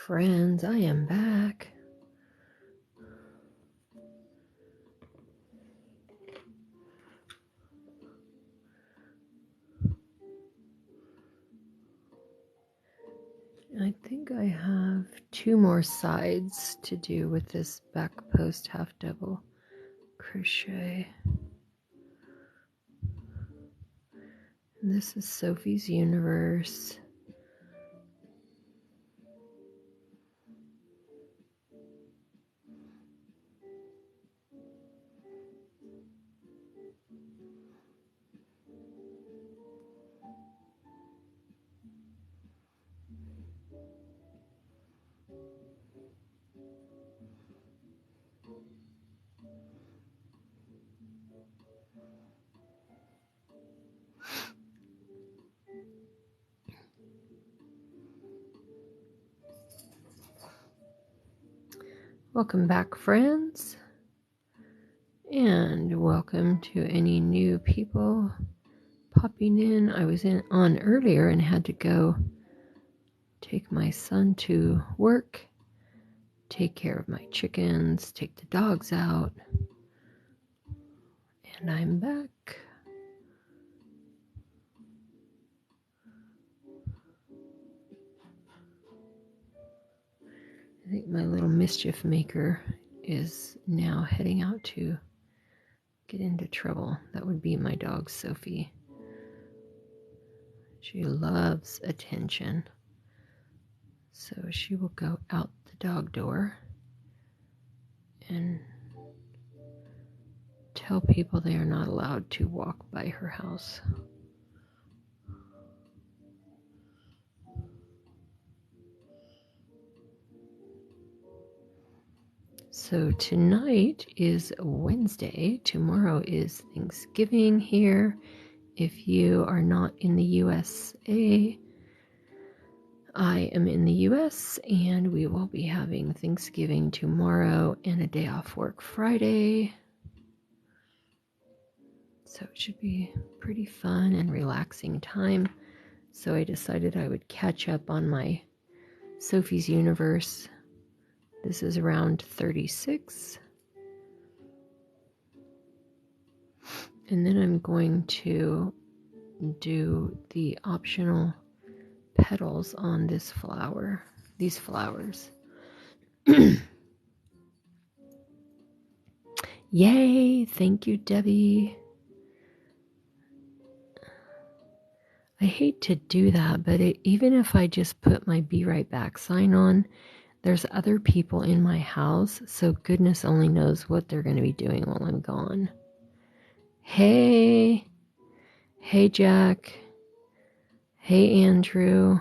Friends, I am back. I think I have 2 more sides to do with this back post half double crochet. And this is Sophie's Universe. Welcome back, friends, and welcome to any new people popping in. I was on earlier and had to go take my son to work, take care of my chickens, take the dogs out, and I'm back. I think my little mischief maker is now heading out to get into trouble. That would be my dog, Sophie. She loves attention. So she will go out the dog door and tell people they are not allowed to walk by her house. So tonight is Wednesday. Tomorrow is Thanksgiving here. If you are not in the USA, I am in the US, and we will be having Thanksgiving tomorrow and a day off work Friday. So it should be pretty fun and relaxing time. So I decided I would catch up on my Sophie's Universe. This is round 36. And then I'm going to do the optional petals on this flower, these flowers. Yay! Thank you, Debbie. I hate to do that, but even if I just put my Be Right Back sign on, there's other people in my house, so goodness only knows what they're going to be doing while I'm gone. Hey Jack. Hey Andrew.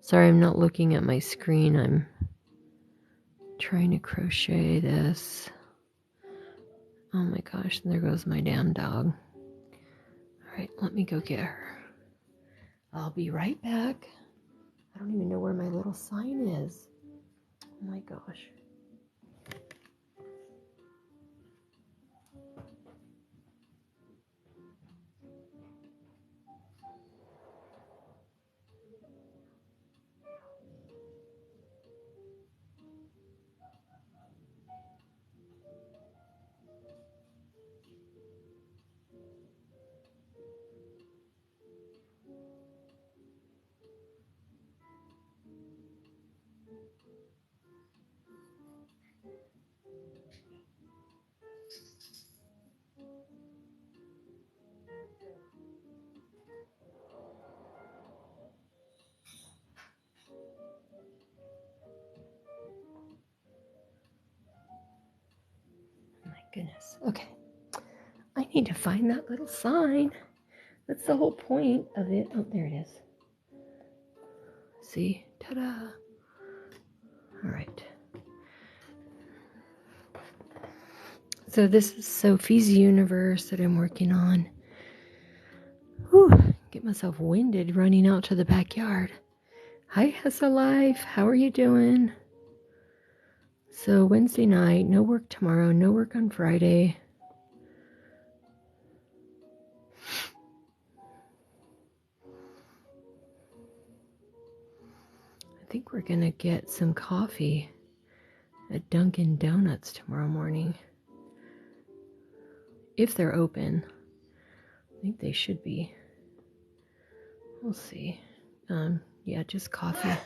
Sorry, I'm not looking at my screen. I'm trying to crochet this. Oh my gosh, there goes my damn dog. All right, let me go get her. I'll be right back. I don't even know where my little sign is. Oh my gosh. Goodness. Okay. I need to find that little sign. That's the whole point of it. Oh, there it is. See? Ta-da. All right. So this is Sophie's Universe that I'm working on. Whew. Get myself winded running out to the backyard. Hi, Hessa Life. How are you doing? So Wednesday night, no work tomorrow, no work on Friday. I think we're gonna get some coffee at Dunkin' Donuts tomorrow morning. If they're open. I think they should be. We'll see. Yeah, just coffee,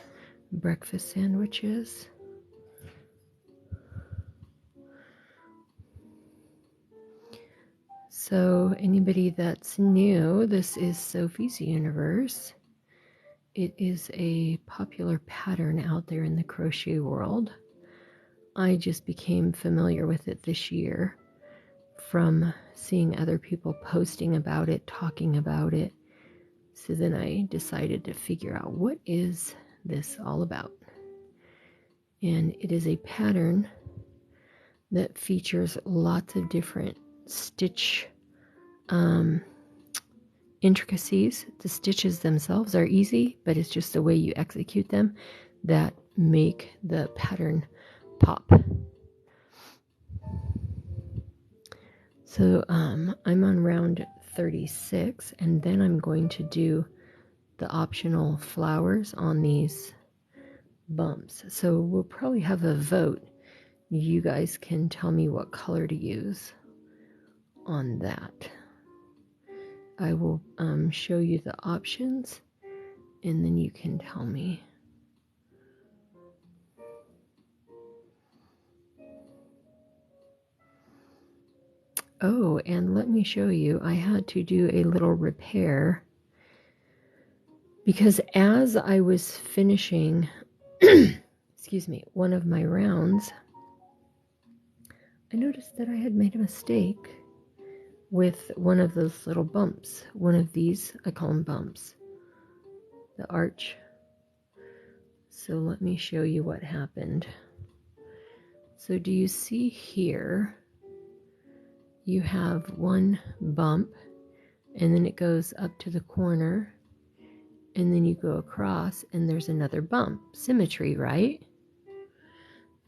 breakfast sandwiches. So anybody that's new, this is Sophie's Universe. It is a popular pattern out there in the crochet world. I just became familiar with it this year from seeing other people posting about it, talking about it. So then I decided to figure out, what is this all about? And it is a pattern that features lots of different stitch intricacies. The stitches themselves are easy, but it's just the way you execute them that make the pattern pop. So I'm on round 36, and then I'm going to do the optional flowers on these bumps. So we'll probably have a vote. You guys can tell me what color to use on that. I will show you the options, and then you can tell me. Oh, and let me show you, I had to do a little repair because as I was finishing, excuse me, one of my rounds, I noticed that I had made a mistake with one of those little bumps. One of these, I call them bumps, the arch. So let me show you what happened. So do you see here? You have one bump, and then it goes up to the corner, and then you go across, and there's another bump. Symmetry, right?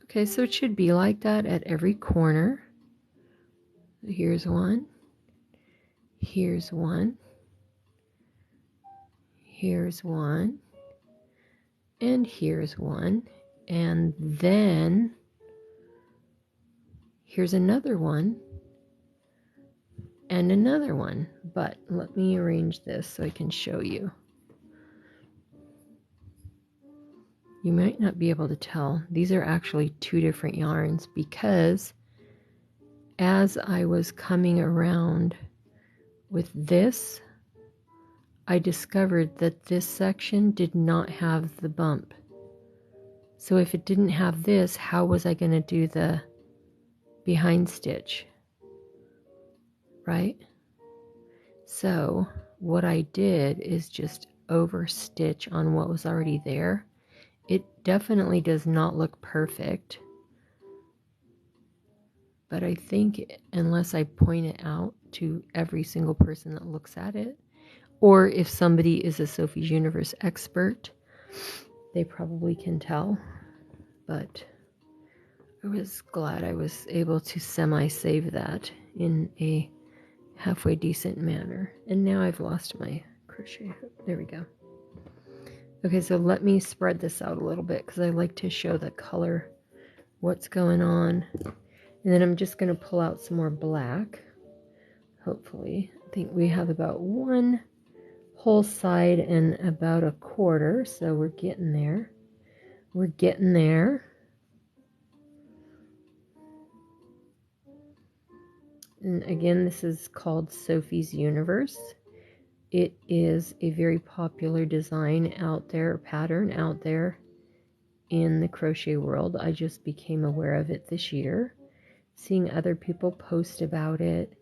Okay, so it should be like that at every corner. Here's one. Here's one. Here's one. And here's one. And then here's another one. And another one, but let me arrange this so I can show you. You might not be able to tell. These are actually two different yarns because as I was coming around with this, I discovered that this section did not have the bump. So if it didn't have this, how was I going to do the behind stitch? Right? So what I did is just over stitch on what was already there. It definitely does not look perfect, but I think unless I point it out to every single person that looks at it, or if somebody is a Sophie's Universe expert, they probably can tell. But I was glad I was able to semi-save that in a halfway decent manner. And now I've lost my crochet hook. There we go. Okay, so let me spread this out a little bit because I like to show the color, what's going on. And then I'm just going to pull out some more black, hopefully. I think we have about one whole side and about a quarter, so we're getting there. We're getting there. And again, this is called Sophie's Universe. It is a very popular design out there, pattern out there in the crochet world. I just became aware of it this year, seeing other people post about it.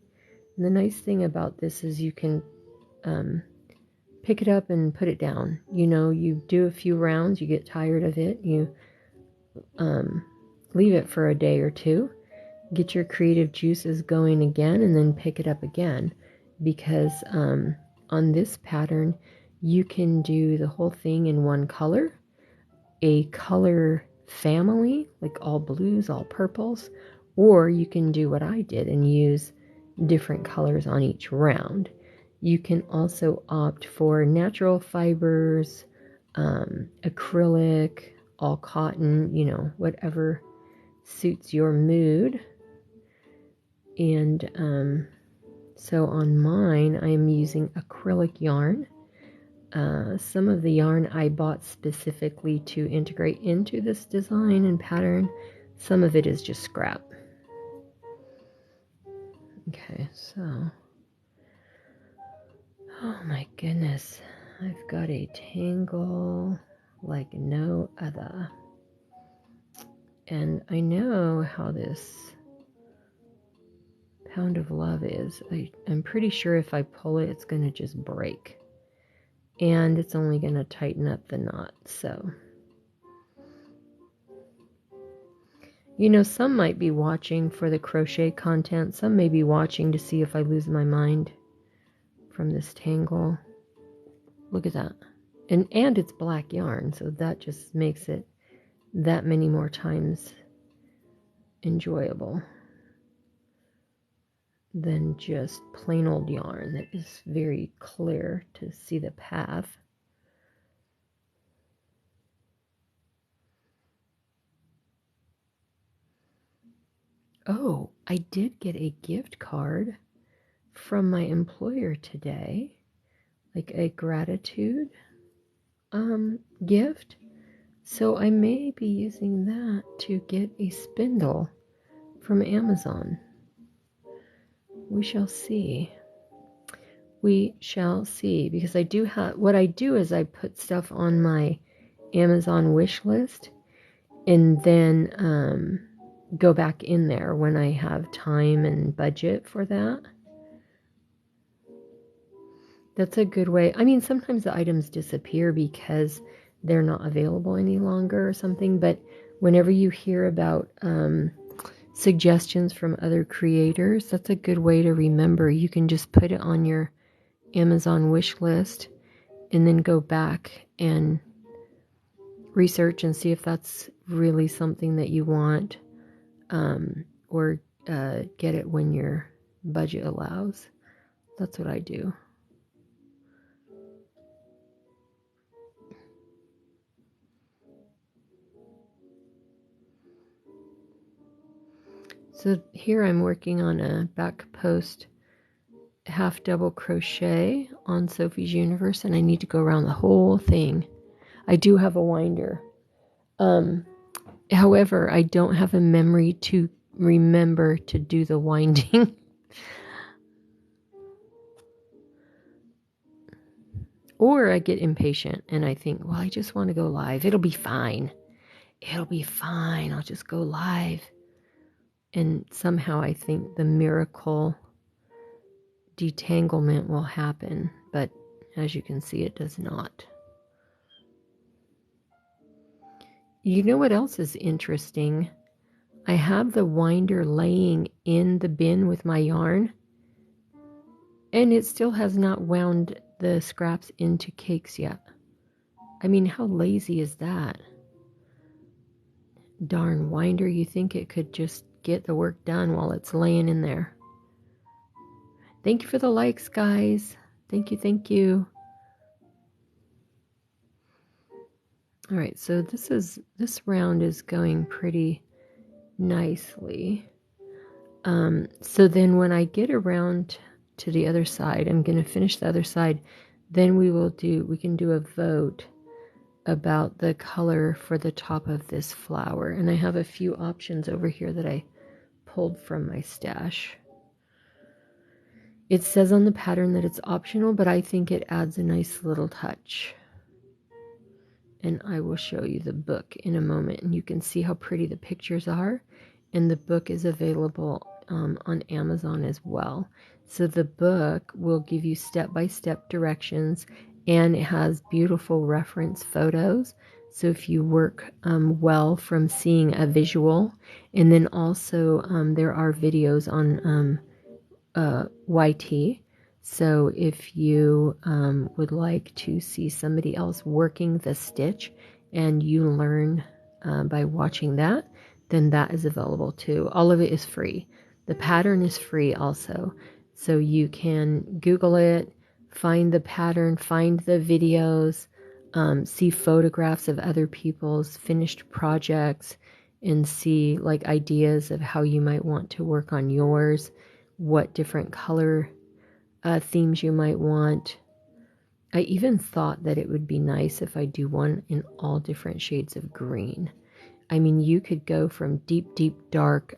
And the nice thing about this is you can pick it up and put it down. You know, you do a few rounds, you get tired of it, you leave it for a day or two, get your creative juices going again, and then pick it up again. Because on this pattern, you can do the whole thing in one color, a color family, like all blues, all purples, or you can do what I did and use different colors on each round. You can also opt for natural fibers, acrylic, all cotton, you know, whatever suits your mood. And so on mine, I am using acrylic yarn. Some of the yarn I bought specifically to integrate into this design and pattern. Some of it is just scrap. Okay, so, oh my goodness, I've got a tangle like no other. And I know how this Pound of Love is. I'm pretty sure if I pull it, it's going to just break. And it's only going to tighten up the knot, so. You know, some might be watching for the crochet content. Some may be watching to see if I lose my mind from this tangle. Look at that. And it's black yarn, so that just makes it that many more times enjoyable than just plain old yarn that is very clear to see the path. Oh, I did get a gift card from my employer today, like a gratitude gift. So I may be using that to get a spindle from Amazon. We shall see. We shall see, because I do have, what I do is I put stuff on my Amazon wish list and then go back in there when I have time and budget for that. That's a good way. I mean, sometimes the items disappear because they're not available any longer or something, but whenever you hear about suggestions from other creators, that's a good way to remember. You can just put it on your Amazon wish list and then go back and research and see if that's really something that you want, or get it when your budget allows. That's what I do. So here I'm working on a back post half double crochet on Sophie's Universe, and I need to go around the whole thing. I do have a winder. However, I don't have a memory to remember to do the winding. Or I get impatient and I think, well, I just want to go live. It'll be fine. It'll be fine. I'll just go live. And somehow I think the miracle detanglement will happen. But as you can see, it does not. You know what else is interesting? I have the winder laying in the bin with my yarn, and it still has not wound the scraps into cakes yet. I mean, how lazy is that? Darn winder, you think it could just get the work done while it's laying in there. Thank you for the likes, guys. Thank you, thank you. All right, so this round is going pretty nicely. So then when I get around to the other side, I'm going to finish the other side. Then we can do a vote about the color for the top of this flower. And I have a few options over here that I pulled from my stash. It says on the pattern that it's optional, but I think it adds a nice little touch. And I will show you the book in a moment, and you can see how pretty the pictures are. And the book is available on Amazon as well. So the book will give you step-by-step directions, and it has beautiful reference photos. So if you work well from seeing a visual, and then also there are videos on YT. So if you would like to see somebody else working the stitch and you learn by watching that, then that is available too. All of it is free. The pattern is free also. So you can Google it, find the pattern, find the videos, see photographs of other people's finished projects and see like ideas of how you might want to work on yours, what different color themes you might want. I even thought that it would be nice if I do one in all different shades of green. I mean, you could go from deep, deep dark,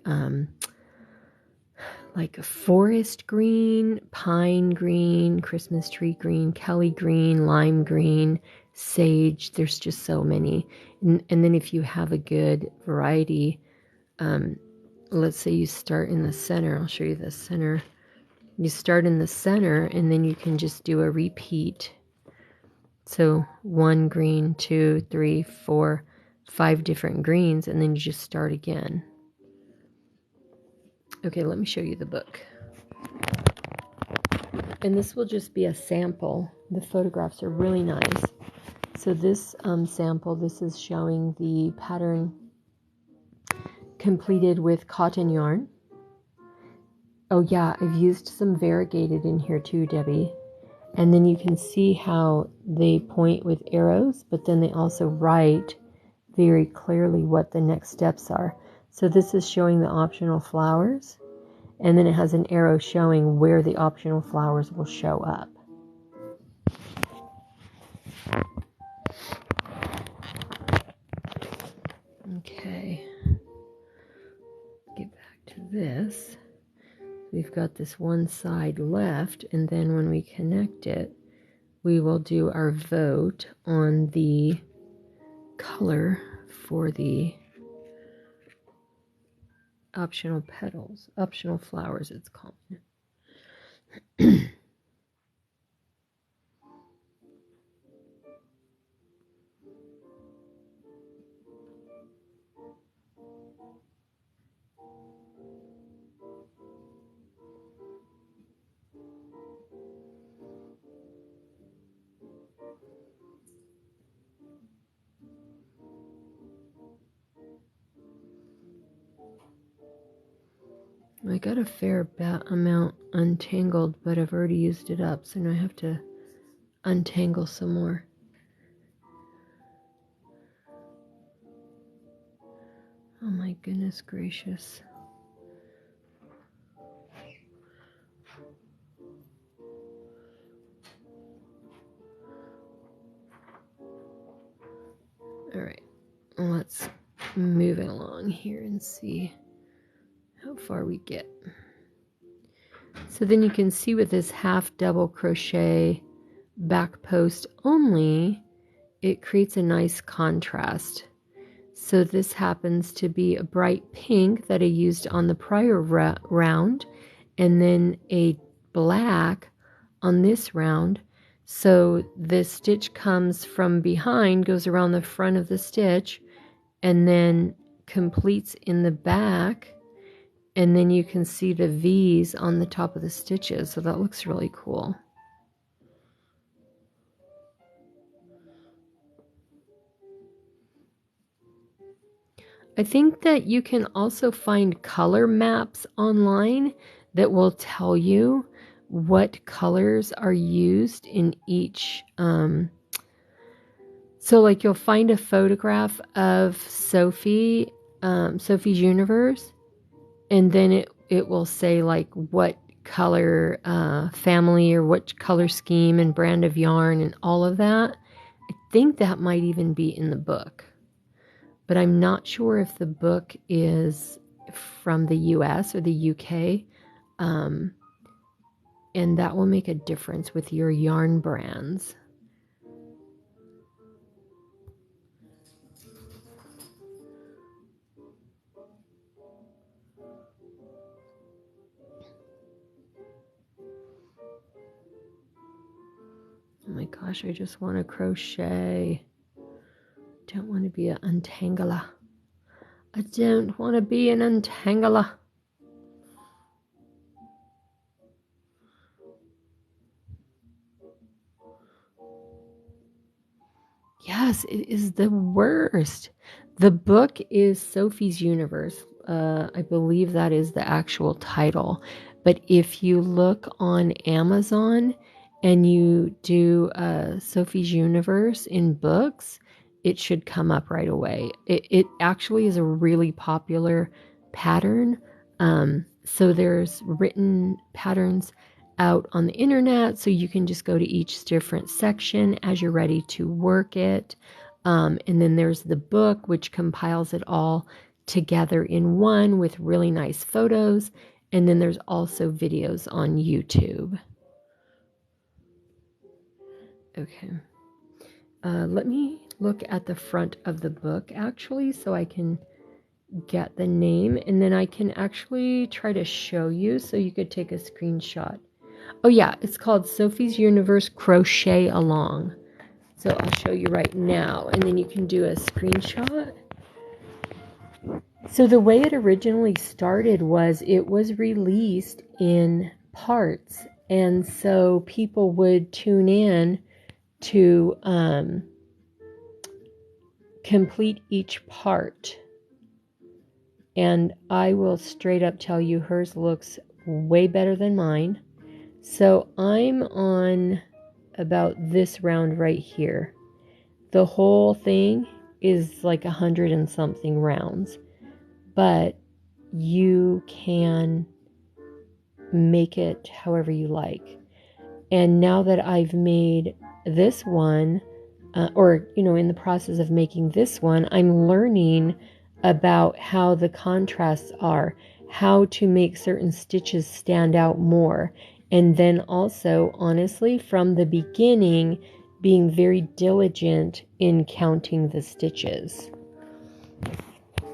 like a forest green, pine green, Christmas tree green, Kelly green, lime green, sage. There's just so many. And then if you have a good variety, let's say you start in the center. I'll show you the center. You start in the center and then you can just do a repeat. So 1 green, 2, 3, 4, 5 different greens, and then you just start again. Okay, let me show you the book. And this will just be a sample. The photographs are really nice. So this sample, this is showing the pattern completed with cotton yarn. Oh yeah, I've used some variegated in here too, Debbie. And then you can see how they point with arrows, but then they also write very clearly what the next steps are. So this is showing the optional flowers, and then it has an arrow showing where the optional flowers will show up. Okay, get back to this. We've got this one side left, and then when we connect it, we will do our vote on the color for the optional petals, optional flowers it's called. I got a fair amount untangled, but I've already used it up, so now I have to untangle some more. Oh my goodness gracious. All right, let's move it along here and see how far we get. So then you can see with this half double crochet back post only, it creates a nice contrast. So this happens to be a bright pink that I used on the prior round, and then a black on this round. So the stitch comes from behind, goes around the front of the stitch, and then completes in the back, and then you can see the V's on the top of the stitches. So that looks really cool. I think that you can also find color maps online that will tell you what colors are used in each. So like you'll find a photograph of Sophie, Sophie's Universe, and then it will say like what color family or what color scheme and brand of yarn and all of that. I think that might even be in the book. But I'm not sure if the book is from the US or the UK. And that will make a difference with your yarn brands. Oh my gosh, I just want to crochet. Don't want to be an untangler. I don't want to be an untangler. Yes, it is the worst. The book is Sophie's Universe. I believe that is the actual title. But if you look on Amazon and you do Sophie's Universe in books, it should come up right away. It actually is a really popular pattern. So there's written patterns out on the internet, so you can just go to each different section as you're ready to work it. And then there's the book, which compiles it all together in one with really nice photos. And then there's also videos on YouTube. Okay. Let me look at the front of the book actually so I can get the name, and then I can actually try to show you so you could take a screenshot. Oh yeah, it's called Sophie's Universe Crochet Along. So I'll show you right now, and then you can do a screenshot. So the way it originally started was it was released in parts, and so people would tune in to complete each part. And I will straight up tell you hers looks way better than mine. So I'm on about this round right here. The whole thing is like 100 and something rounds, but you can make it however you like. And now that I've made this one, in the process of making this one, I'm learning about how the contrasts are, how to make certain stitches stand out more. And then also, honestly, from the beginning, being very diligent in counting the stitches.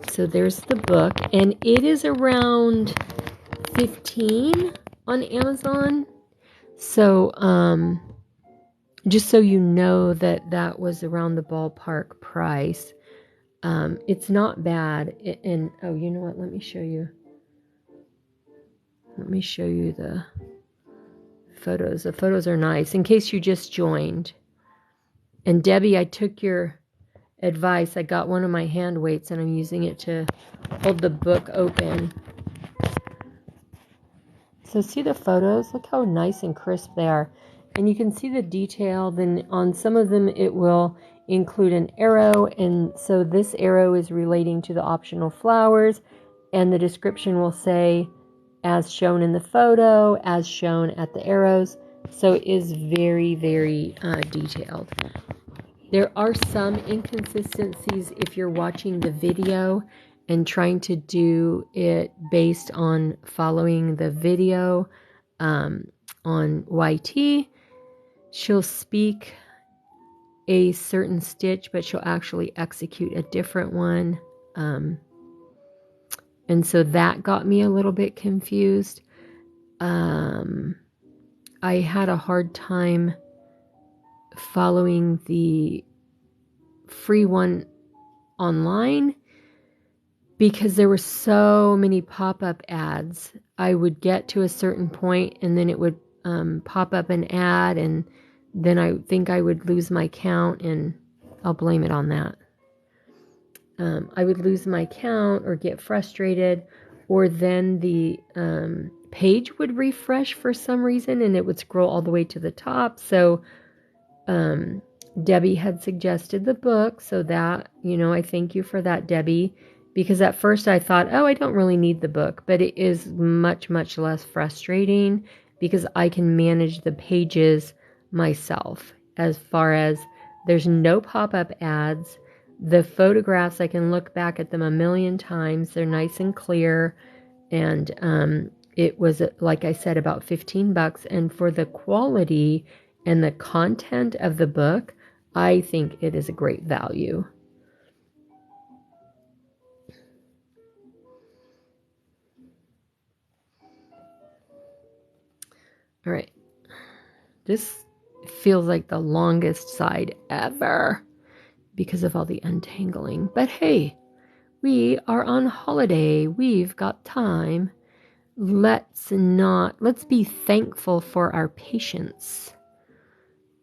So there's the book, and it is around 15 on Amazon. So, just so you know that was around the ballpark price. It's not bad. And oh, you know what? Let me show you. Let me show you the photos. The photos are nice in case you just joined. And Debbie, I took your advice. I got one of my hand weights and I'm using it to hold the book open. So see the photos? Look how nice and crisp they are. And you can see the detail. Then on some of them it will include an arrow, and so this arrow is relating to the optional flowers, and the description will say as shown in the photo, as shown at the arrows. So it is very, very detailed. There are some inconsistencies if you're watching the video and trying to do it based on following the video on YT. She'll speak a certain stitch, but she'll actually execute a different one. And so that got me a little bit confused. I had a hard time following the free one online because there were so many pop-up ads. I would get to a certain point and then it would pop up an ad, and then I think I would lose my count, and I'll blame it on that. I would lose my count or get frustrated, or then the page would refresh for some reason and it would scroll all the way to the top. So Debbie had suggested the book, so that, I thank you for that, Debbie, because at first I thought, I don't really need the book, but it is much, much less frustrating because I can manage the pages myself, as far as there's no pop-up ads. The photographs, I can look back at them a million times. They're nice and clear. And it was, like I said, about $15. And for the quality and the content of the book, I think it is a great value. All right. This feels like the longest side ever because of all the untangling. But hey, we are on holiday. We've got time. Let's be thankful for our patience.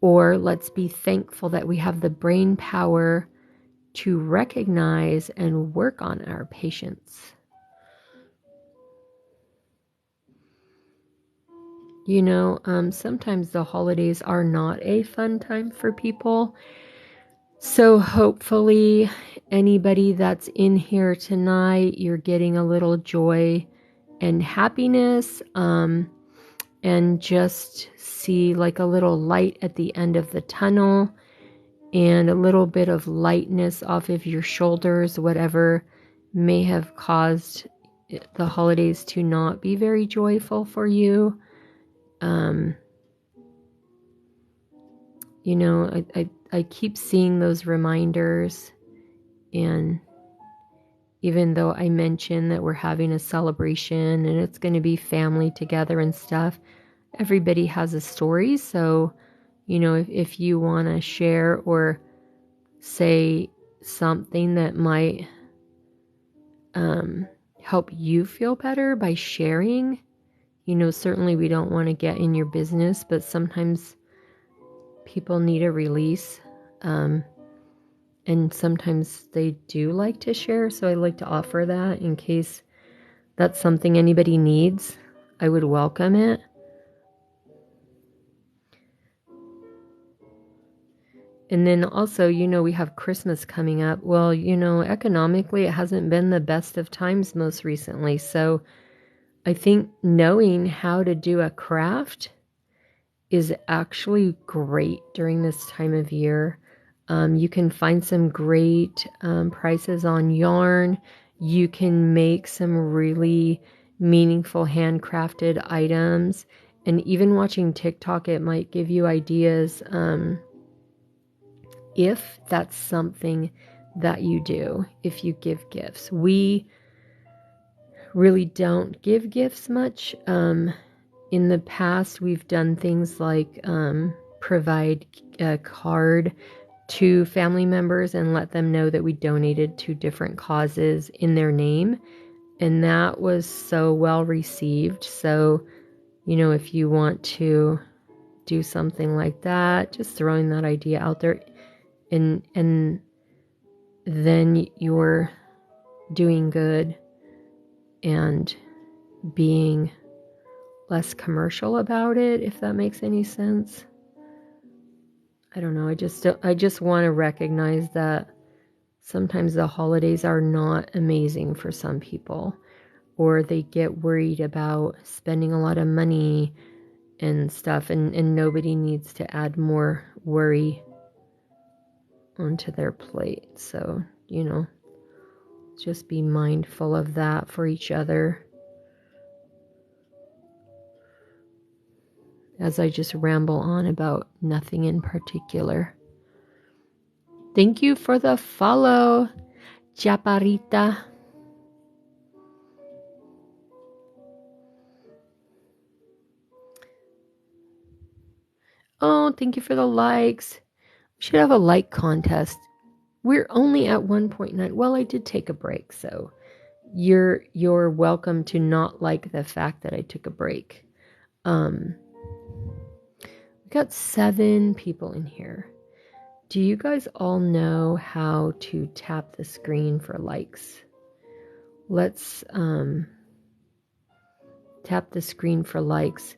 Or let's be thankful that we have the brain power to recognize and work on our patience. You know, sometimes the holidays are not a fun time for people. So hopefully anybody that's in here tonight, you're getting a little joy and happiness, and just see like a little light at the end of the tunnel and a little bit of lightness off of your shoulders, whatever may have caused the holidays to not be very joyful for you. You know, I keep seeing those reminders, and even though I mentioned that we're having a celebration and it's going to be family together and stuff, everybody has a story. So, you know, if you want to share or say something that might help you feel better by sharing, you know, certainly we don't want to get in your business, but sometimes people need a release. And sometimes they do like to share, so I like to offer that in case that's something anybody needs. I would welcome it. And then also, you know, we have Christmas coming up. Well, you know, economically, it hasn't been the best of times most recently. So I think knowing how to do a craft is actually great during this time of year. You can find some great prices on yarn. You can make some really meaningful handcrafted items. And even watching TikTok, it might give you ideas if that's something that you do, if you give gifts. We really don't give gifts much. In the past, we've done things like provide a card to family members and let them know that we donated to different causes in their name. And that was so well received. So, you know, if you want to do something like that, just throwing that idea out there, and then you're doing good and being less commercial about it, if that makes any sense. I don't know. I just want to recognize that sometimes the holidays are not amazing for some people, or they get worried about spending a lot of money and stuff, and nobody needs to add more worry onto their plate. So, you know, just be mindful of that for each other. As I just ramble on about nothing in particular. Thank you for the follow, Chaparrita. Oh, thank you for the likes. We should have a like contest. We're only at 1.9. Well, I did take a break, so you're welcome to not like the fact that I took a break. We got 7 people in here. Do you guys all know how to tap the screen for likes? Let's tap the screen for likes.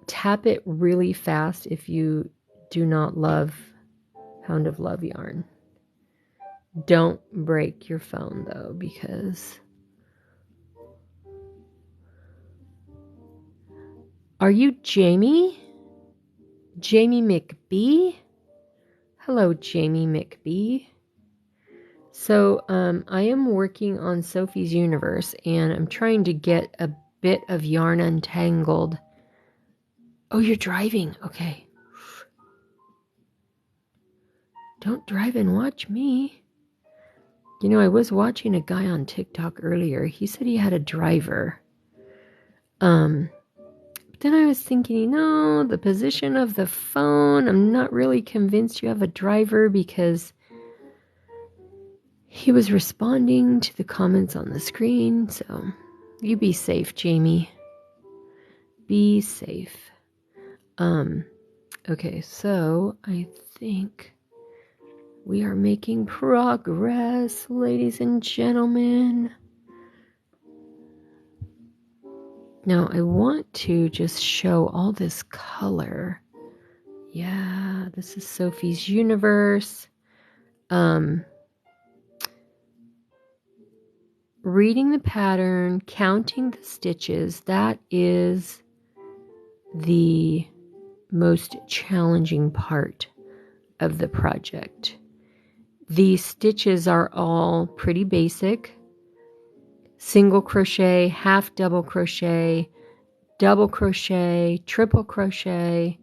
Tap it really fast if you do not love Hound of Love yarn. Don't break your phone though, because... Are you Jamie? Jamie McBee? Hello, Jamie McBee. So I am working on Sophie's Universe, and I'm trying to get a bit of yarn untangled. Oh, you're driving. Okay. Don't drive and watch me. You know, I was watching a guy on TikTok earlier. He said he had a driver. But then I was thinking, you know, the position of the phone, I'm not really convinced you have a driver, because he was responding to the comments on the screen. So you be safe, Jamie. Be safe. Okay, so I think we are making progress, ladies and gentlemen. Now I want to just show all this color. Yeah, this is Sophie's universe. Reading the pattern, counting the stitches, that is the most challenging part of the project. The stitches are all pretty basic. Single crochet, half double crochet, triple crochet,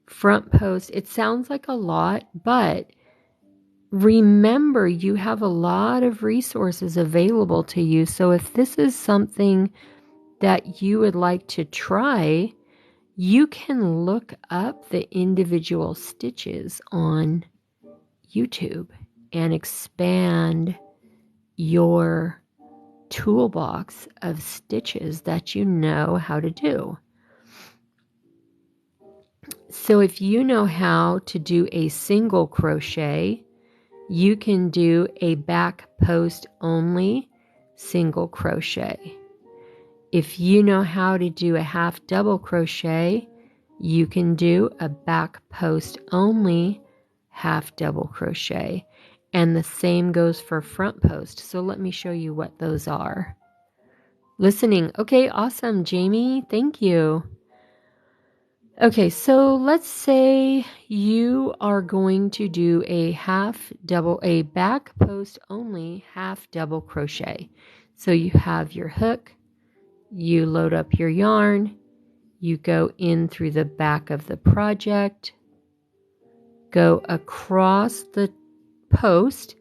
front post. It sounds like a lot, but remember you have a lot of resources available to you. So if this is something that you would like to try, you can look up the individual stitches on YouTube and expand your toolbox of stitches that you know how to do. So if you know how to do a single crochet, you can do a back post only single crochet. If you know how to do a half double crochet, you can do a back post only half double crochet. And the same goes for front post. So let me show you what those are. Listening. Okay, awesome, Jamie. Thank you. Okay, so let's say you are going to do a back post only half double crochet. So you have your hook, you load up your yarn, you go in through the back of the project, go across the post.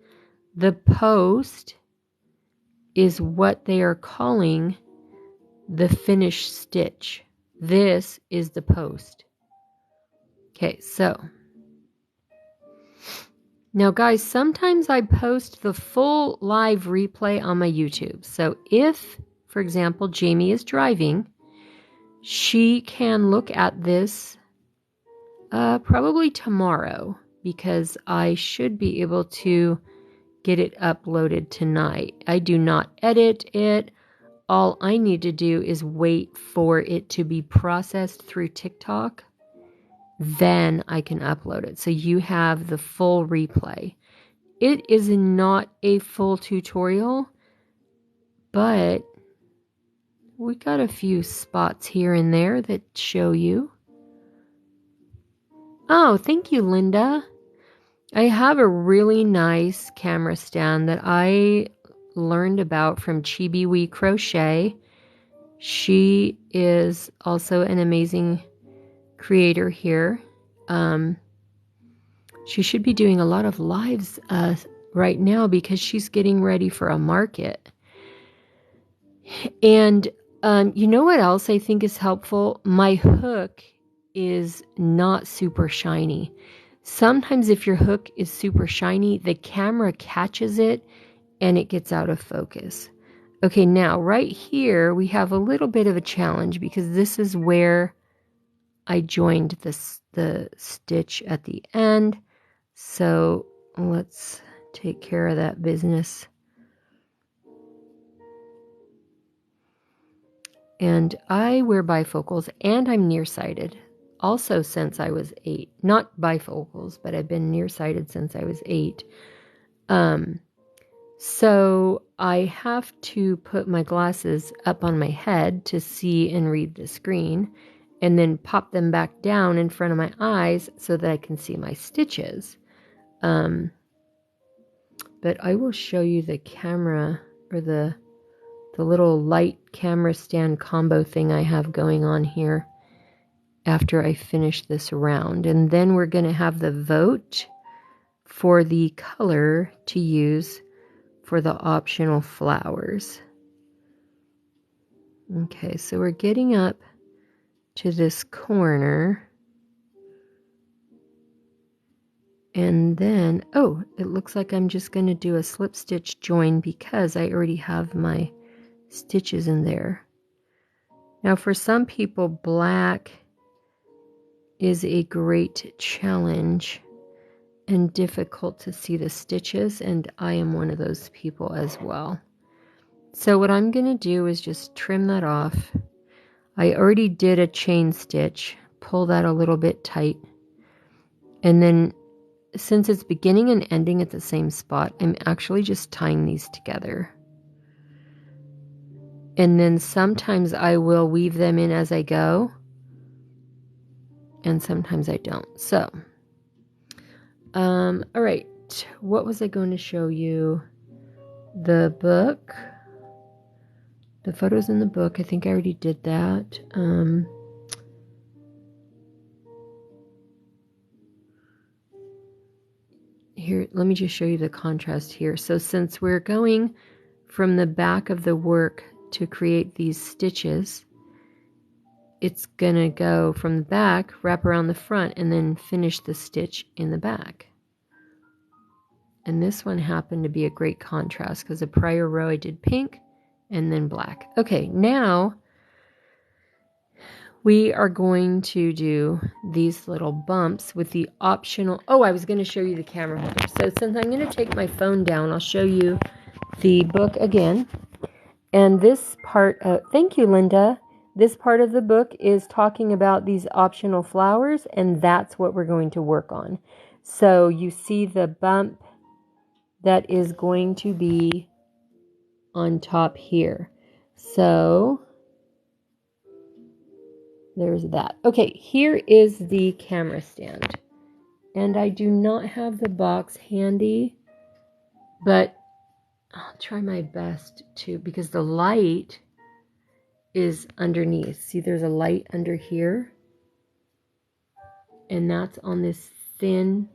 The post is what they are calling the finished stitch. This is the post. Okay, so now guys, sometimes I post the full live replay on my YouTube. So if, for example, Jamie is driving, she can look at this probably tomorrow, because I should be able to get it uploaded tonight. I do not edit it. All I need to do is wait for it to be processed through TikTok. Then I can upload it. So you have the full replay. It is not a full tutorial, but we got a few spots here and there that show you. Oh, thank you, Linda. I have a really nice camera stand that I learned about from Chibi Wee Crochet. She is also an amazing creator here. She should be doing a lot of lives right now because she's getting ready for a market. And you know what else I think is helpful? My hook is not super shiny. Sometimes if your hook is super shiny, the camera catches it and it gets out of focus. Okay, now right here we have a little bit of a challenge because this is where I joined the stitch at the end. So let's take care of that business. And I wear bifocals and I'm nearsighted. Also since I was 8. Not bifocals, but I've been nearsighted since I was 8. So I have to put my glasses up on my head to see and read the screen, and then pop them back down in front of my eyes so that I can see my stitches. But I will show you the camera, or the little light camera stand combo thing I have going on here after I finish this round. And then we're going to have the vote for the color to use for the optional flowers. Okay, so we're getting up to this corner. And then, oh, it looks like I'm just going to do a slip stitch join because I already have my stitches in there. Now for some people, black is a great challenge and difficult to see the stitches, and I am one of those people as well. So what I'm going to do is just trim that off. I already did a chain stitch. Pull that a little bit tight. And then since it's beginning and ending at the same spot, I'm actually just tying these together. And then sometimes I will weave them in as I go, and sometimes I don't. So, all right, what was I going to show you? The book, the photos in the book. I think I already did that. Here, let me just show you the contrast here. So since we're going from the back of the work to create these stitches, it's gonna go from the back, wrap around the front, and then finish the stitch in the back. And this one happened to be a great contrast because the prior row I did pink and then black. Okay, now we are going to do these little bumps with the optional, oh, I was going to show you the camera holder. So since I'm going to take my phone down, I'll show you the book again. And this part, thank you, Linda. This part of the book is talking about these optional flowers, and that's what we're going to work on. So you see the bump that is going to be on top here. So there's that. Okay, here is the camera stand. And I do not have the box handy, but I'll try my best to, because the light is underneath. See, there's a light under here. And that's on this thin,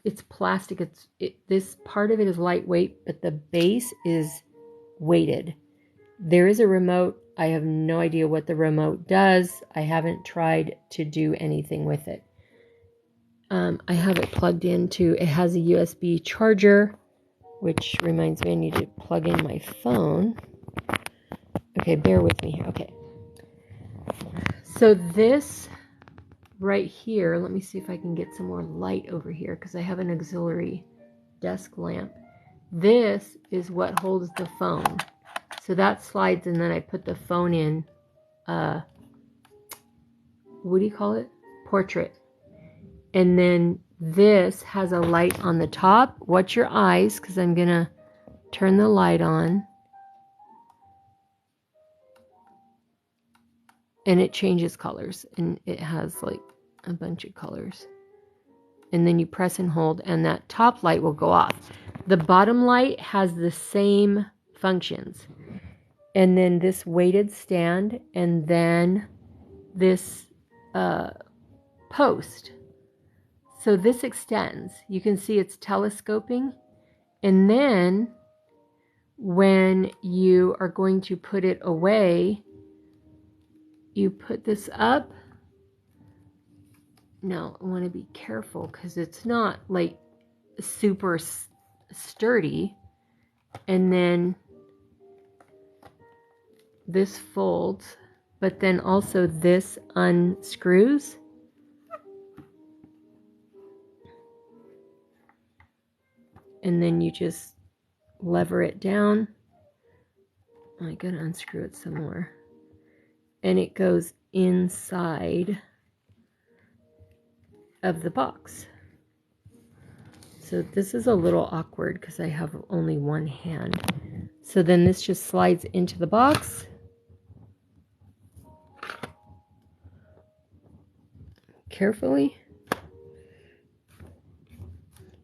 it's plastic. This part of it is lightweight, but the base is weighted. There is a remote. I have no idea what the remote does. I haven't tried to do anything with it. I have it plugged into, it has a USB charger, which reminds me I need to plug in my phone. Okay, bear with me here. Okay. So this right here, let me see if I can get some more light over here because I have an auxiliary desk lamp. This is what holds the phone. So that slides, and then I put the phone in, what do you call it? Portrait. And then this has a light on the top. Watch your eyes, because I'm going to turn the light on. And it changes colors, and it has like a bunch of colors. And then you press and hold, and that top light will go off. The bottom light has the same functions. And then this weighted stand, and then this post. So this extends. You can see it's telescoping. And then when you are going to put it away, you put this up. Now, I want to be careful because it's not like super sturdy. And then this folds, but then also this unscrews. And then you just lever it down. I gotta unscrew it some more. And it goes inside of the box. So this is a little awkward because I have only one hand. So then this just slides into the box. Carefully.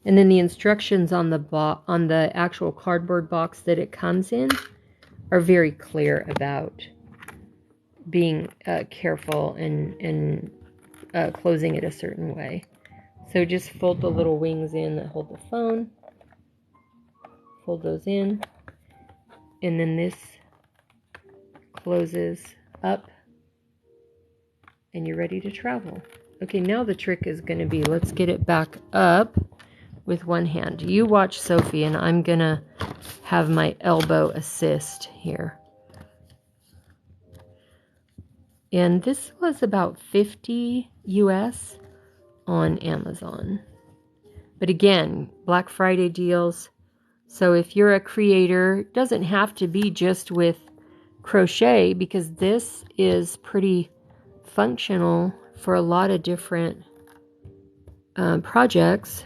And then the instructions on the actual cardboard box that it comes in are very clear about being careful and closing it a certain way. So just fold the little wings in that hold the phone. Fold those in. And then this closes up. And you're ready to travel. Okay, now the trick is going to be, let's get it back up with one hand. You watch Sophie, and I'm going to have my elbow assist here. And this was about $50 US on Amazon. But again, Black Friday deals. So if you're a creator, it doesn't have to be just with crochet because this is pretty functional for a lot of different projects.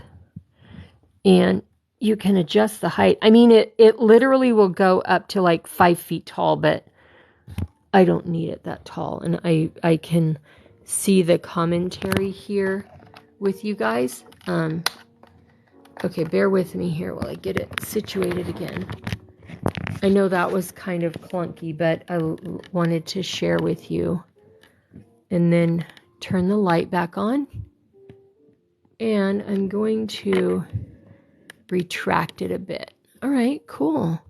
And you can adjust the height. I mean, it literally will go up to like 5 feet tall, but I don't need it that tall. And I can see the commentary here with you guys. Okay, bear with me here while I get it situated again. I know that was kind of clunky, but I wanted to share with you. And then turn the light back on. And I'm going to retract it a bit. All right, cool.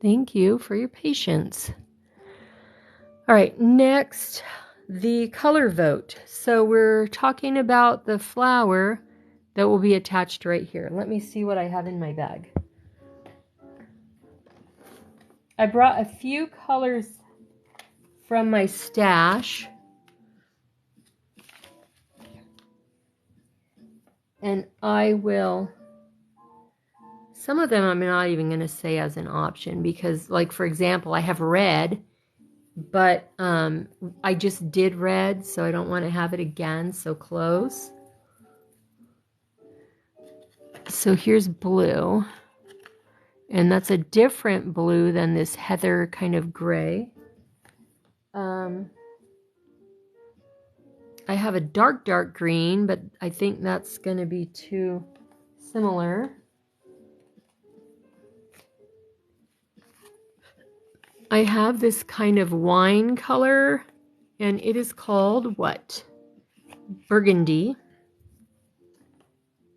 Thank you for your patience. All right, next, the color vote. So we're talking about the flower that will be attached right here. Let me see what I have in my bag. I brought a few colors from my stash. And I will, some of them I'm not even going to say as an option because, like, for example, I have red, but I just did red, so I don't want to have it again so close. So here's blue, and that's a different blue than this heather kind of gray. I have a dark green, but I think that's going to be too similar. I have this kind of wine color, and it is called what? Burgundy.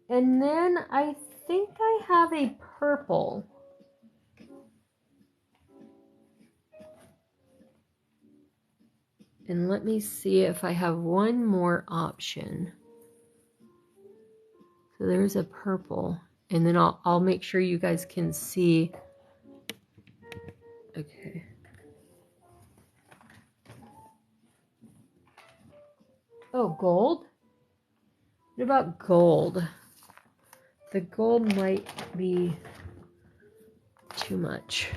And then I think I have a purple. And let me see if I have one more option. So there's a purple. And then I'll make sure you guys can see. Okay. Oh, gold? What about gold? The gold might be too much.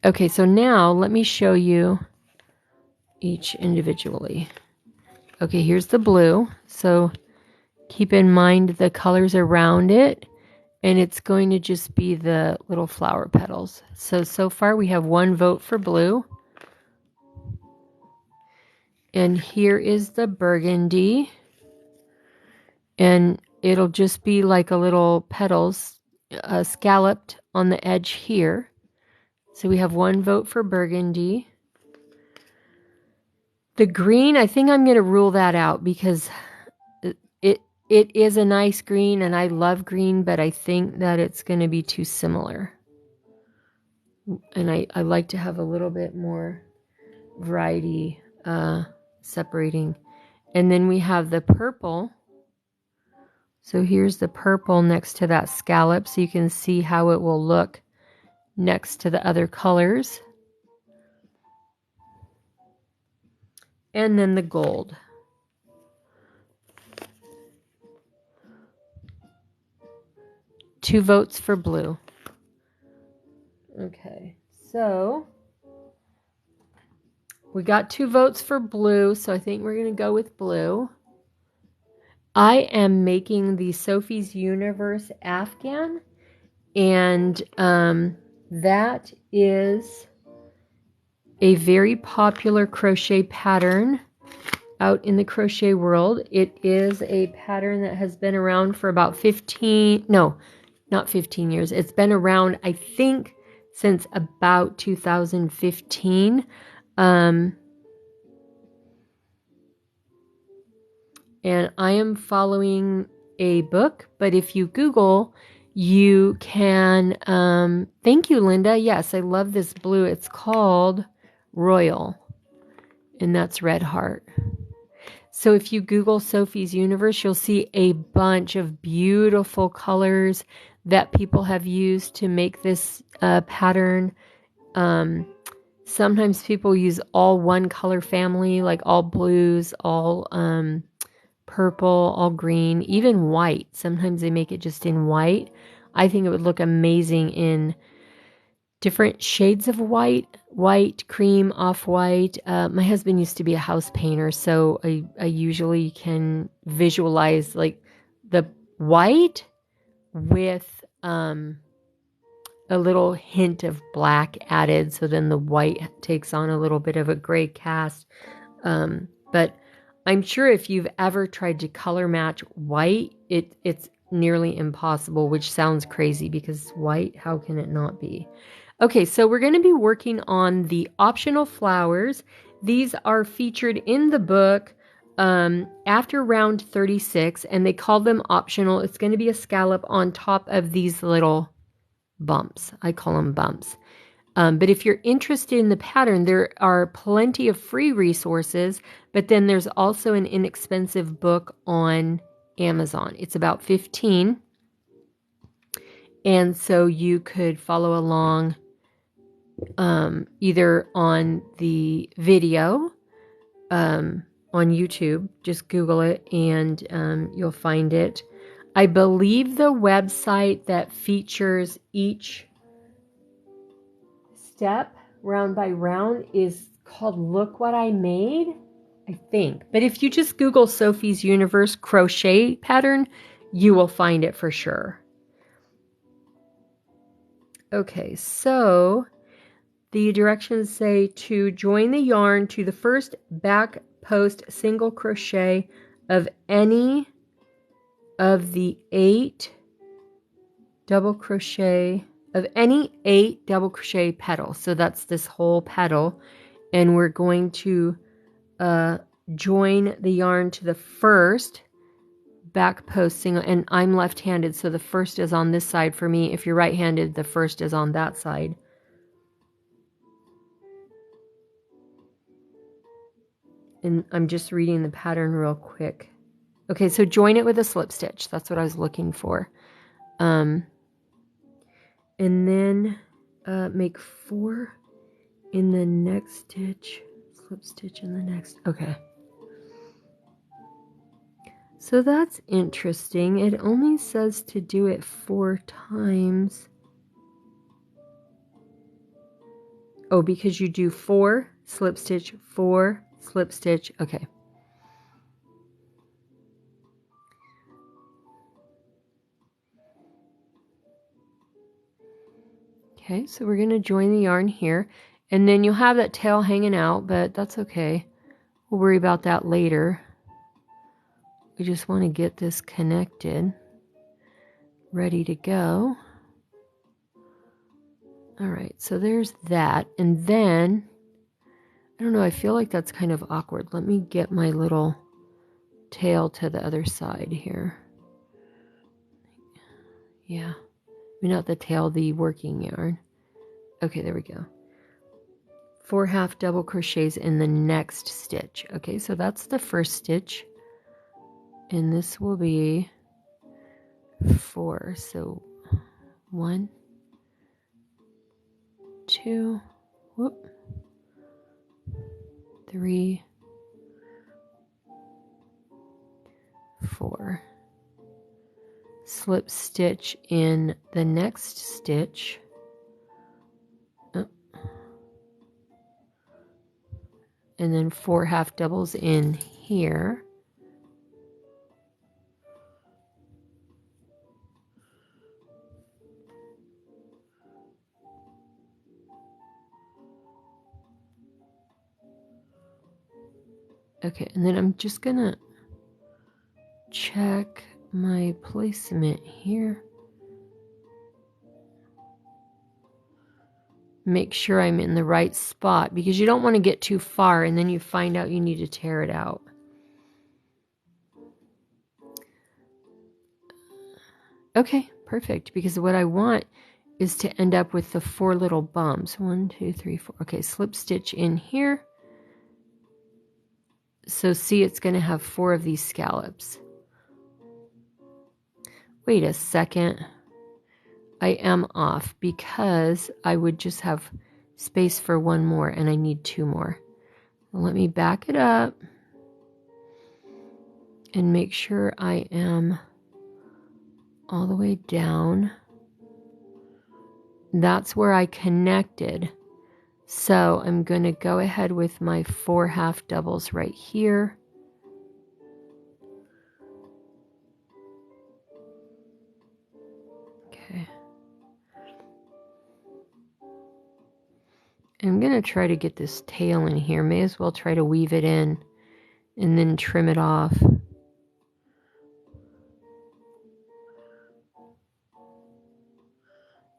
Okay, so now let me show you each individually. Okay, here's the blue. So keep in mind the colors around it, and it's going to just be the little flower petals. So far we have one vote for blue. And here is the burgundy. And it'll just be like a little petals scalloped on the edge here. So we have one vote for burgundy. The green, I think I'm going to rule that out because it is a nice green and I love green, but I think that it's going to be too similar. And I like to have a little bit more variety separating. And then we have the purple. So here's the purple next to that scallop, so you can see how it will look next to the other colors. And then the gold. Two votes for blue. Okay, so we got 2 votes for blue, so I think we're going to go with blue. I am making the Sophie's Universe Afghan, and that is a very popular crochet pattern out in the crochet world. It is a pattern that has been around for about 15, no, not 15 years. It's been around, I think, since about 2015. And I am following a book, but if you Google, you can, thank you, Linda. Yes, I love this blue. It's called Royal, and that's Red Heart. So if you Google Sophie's Universe, you'll see a bunch of beautiful colors that people have used to make this pattern. Sometimes people use all one color family, like all blues, all purple, all green, even white. Sometimes they make it just in white. I think it would look amazing in different shades of white, cream, off-white. My husband used to be a house painter, so I usually can visualize like the white with a little hint of black added, so then the white takes on a little bit of a gray cast. But I'm sure if you've ever tried to color match white, it's nearly impossible, which sounds crazy because white, how can it not be? Okay, so we're going to be working on the optional flowers. These are featured in the book after round 36, and they call them optional. It's going to be a scallop on top of these little bumps. I call them bumps. But if you're interested in the pattern, there are plenty of free resources, but then there's also an inexpensive book on Amazon. It's about $15. And so you could follow along either on the video on YouTube. Just Google it and you'll find it. I believe the website that features each step round by round is called Look What I Made, I think. But if you just Google Sophie's Universe crochet pattern, you will find it for sure. Okay, so the directions say to join the yarn to the first back post single crochet of any of the 8 double crochet petals. So that's this whole petal, and we're going to join the yarn to the first back post single, and I'm left-handed, so the first is on this side for me. If you're right-handed, the first is on that side. And I'm just reading the pattern real quick. Okay, so join it with a slip stitch. That's what I was looking for. And then make 4 in the next stitch, slip stitch in the next. Okay. So that's interesting. It only says to do it 4 times. Oh, because you do 4 slip stitch, 4 slip stitch. Okay. Okay, so we're going to join the yarn here, and then you'll have that tail hanging out, but that's okay. We'll worry about that later. We just want to get this connected, ready to go. All right, so there's that, and then, I don't know, I feel like that's kind of awkward. Let me get my little tail to the other side here. Yeah. Not the tail, the working yarn. Okay, there we go. 4 half double crochets in the next stitch. Okay, so that's the first stitch. And this will be 4. So 1, 2, 3, 4. Slip stitch in the next stitch. And then 4 half doubles in here. Okay, and then I'm just gonna check my placement here. Make sure I'm in the right spot, because you don't want to get too far and then you find out you need to tear it out. Okay, perfect, because what I want is to end up with the 4 little bumps. 1, 2, 3, 4. Okay, slip stitch in here. So see, it's going to have 4 of these scallops. Wait a second. I am off, because I would just have space for 1 more and I need 2 more. Let me back it up. and make sure I am all the way down. That's where I connected. So I'm going to go ahead with my 4 half doubles right here. Okay. I'm going to try to get this tail in here. May as well try to weave it in and then trim it off.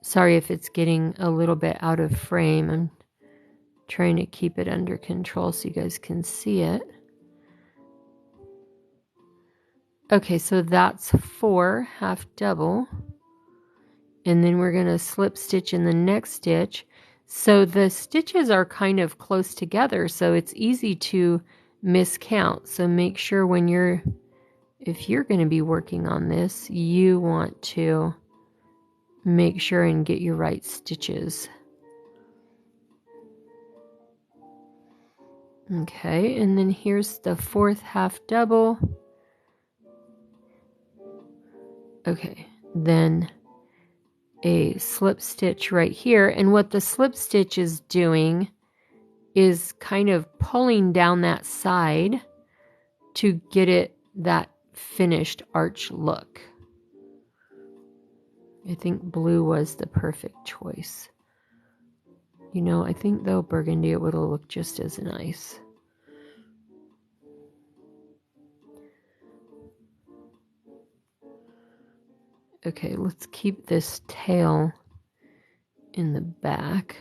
Sorry if it's getting a little bit out of frame. I'm trying to keep it under control so you guys can see it. Okay, so that's 4 half double. And then we're going to slip stitch in the next stitch. So the stitches are kind of close together, so it's easy to miscount. So make sure if you're going to be working on this, you want to make sure and get your right stitches. Okay, and then here's the 4th half double. Okay, then a slip stitch right here, and what the slip stitch is doing is kind of pulling down that side to get it that finished arch look. I think blue was the perfect choice. You know, I think though burgundy, it would have looked just as nice. Okay, let's keep this tail in the back.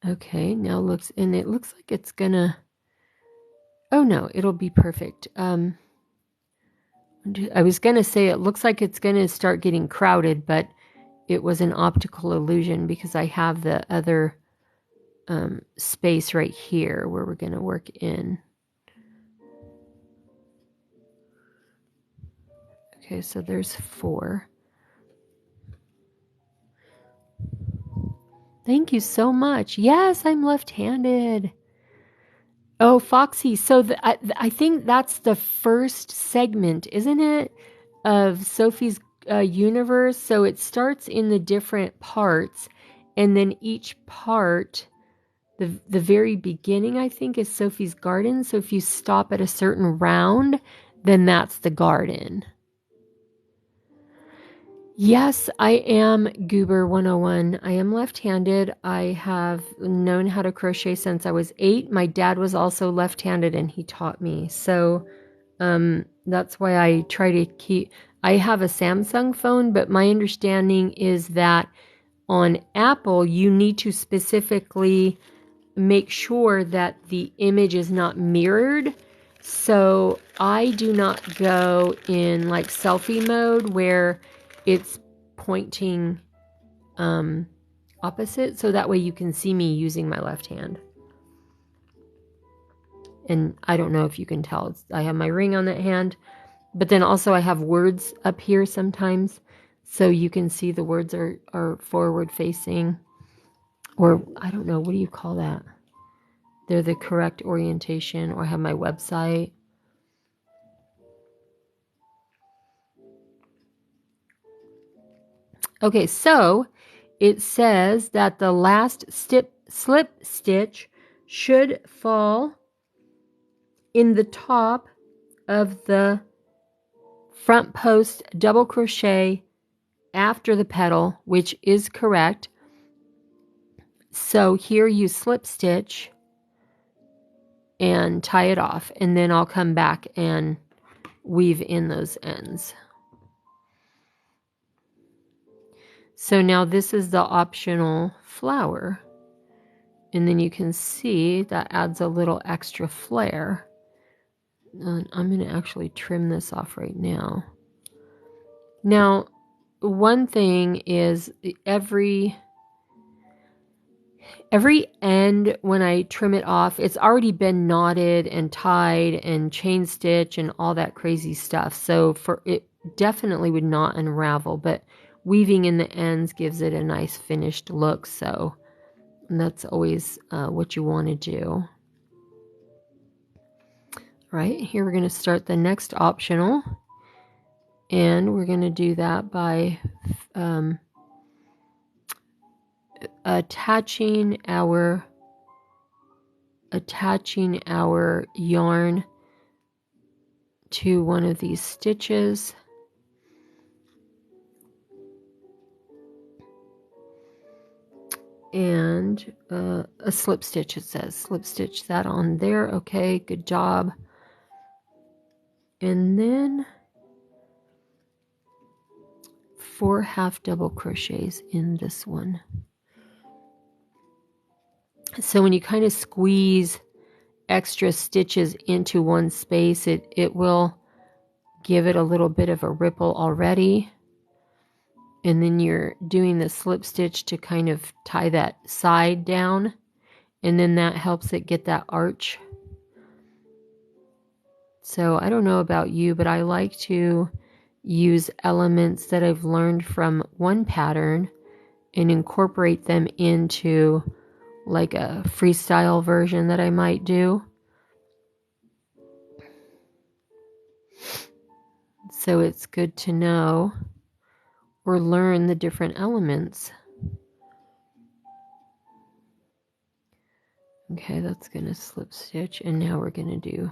Okay, now it looks like it's gonna, oh no, it'll be perfect. I was gonna say it looks like it's gonna start getting crowded, but it was an optical illusion because I have the other space right here where we're gonna work in. Okay, so there's 4. Thank you so much. Yes, I'm left-handed. Oh, Foxy. So I think that's the first segment, isn't it, of Sophie's universe? So it starts in the different parts, and then each part, the very beginning, I think, is Sophie's garden. So if you stop at a certain round, then that's the garden. Yes, I am Goober 101. I am left-handed. I have known how to crochet since I was 8. My dad was also left-handed and he taught me. So that's why I try to keep... I have a Samsung phone, but my understanding is that on Apple, you need to specifically make sure that the image is not mirrored. So I do not go in like selfie mode where it's pointing opposite, so that way you can see me using my left hand. And I don't know if you can tell, I have my ring on that hand, but then also I have words up here sometimes, so you can see the words are forward facing, or I don't know, what do you call that? They're the correct orientation, or I have my website. Okay, so it says that the last slip stitch should fall in the top of the front post double crochet after the petal, which is correct. So here you slip stitch and tie it off, and then I'll come back and weave in those ends. So now this is the optional flower, and then you can see that adds a little extra flare. And I'm going to actually trim this off right now. Now, one thing is every end, when I trim it off, it's already been knotted and tied and chain stitch and all that crazy stuff. So it definitely would not unravel. But weaving in the ends gives it a nice finished look. So that's always what you want to do. All right, here we're going to start the next optional, and we're going to do that by attaching our yarn to one of these stitches. And a slip stitch, it says. Slip stitch that on there. Okay, good job. And then 4 half double crochets in this one. So when you kind of squeeze extra stitches into one space, it will give it a little bit of a ripple already. And then you're doing the slip stitch to kind of tie that side down, and then that helps it get that arch. So I don't know about you, but I like to use elements that I've learned from one pattern and incorporate them into like a freestyle version that I might do. So it's good to know or learn the different elements. Okay, that's going to slip stitch, and now we're going to do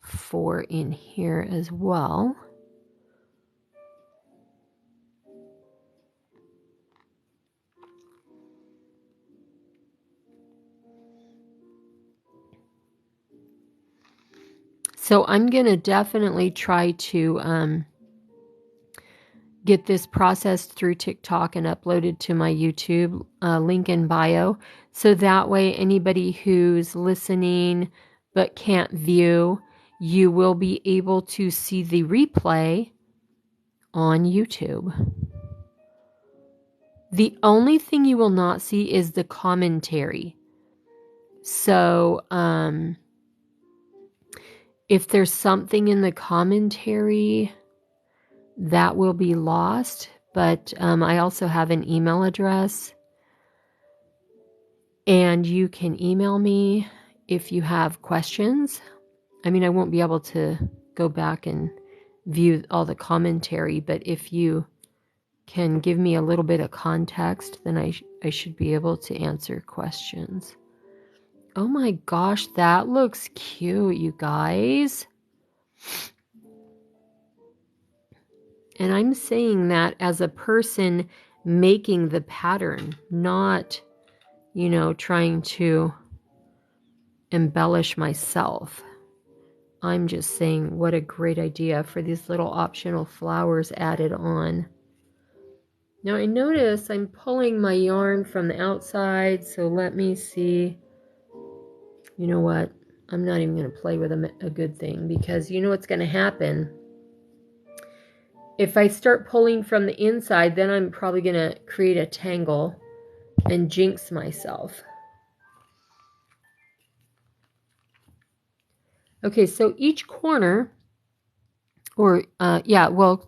4 in here as well. So I'm going to definitely try to get this processed through TikTok and uploaded to my YouTube, link in bio. So that way anybody who's listening but can't view, you will be able to see the replay on YouTube. The only thing you will not see is the commentary. So if there's something in the commentary, that will be lost. But I also have an email address, and you can email me if you have questions. I mean, I won't be able to go back and view all the commentary, but if you can give me a little bit of context, then I should be able to answer questions. Oh my gosh, that looks cute, you guys. And I'm saying that as a person making the pattern, not, you know, trying to embellish myself. I'm just saying what a great idea for these little optional flowers added on. Now I notice I'm pulling my yarn from the outside, so let me see. You know what? I'm not even going to play with a good thing, because you know what's going to happen. If I start pulling from the inside, then I'm probably going to create a tangle and jinx myself. Okay, so each corner, or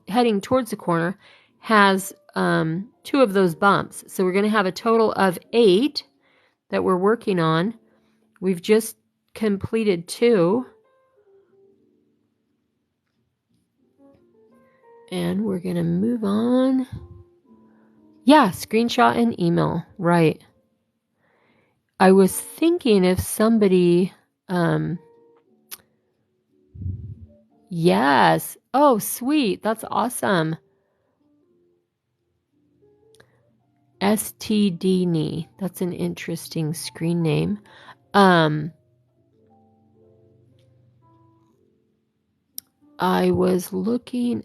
heading towards the corner, has 2 of those bumps. So we're going to have a total of 8 that we're working on. We've just completed 2. And we're going to move on. Yeah, screenshot and email. Right. I was thinking if somebody... yes. Oh, sweet. That's awesome. STDney. That's an interesting screen name. I was looking...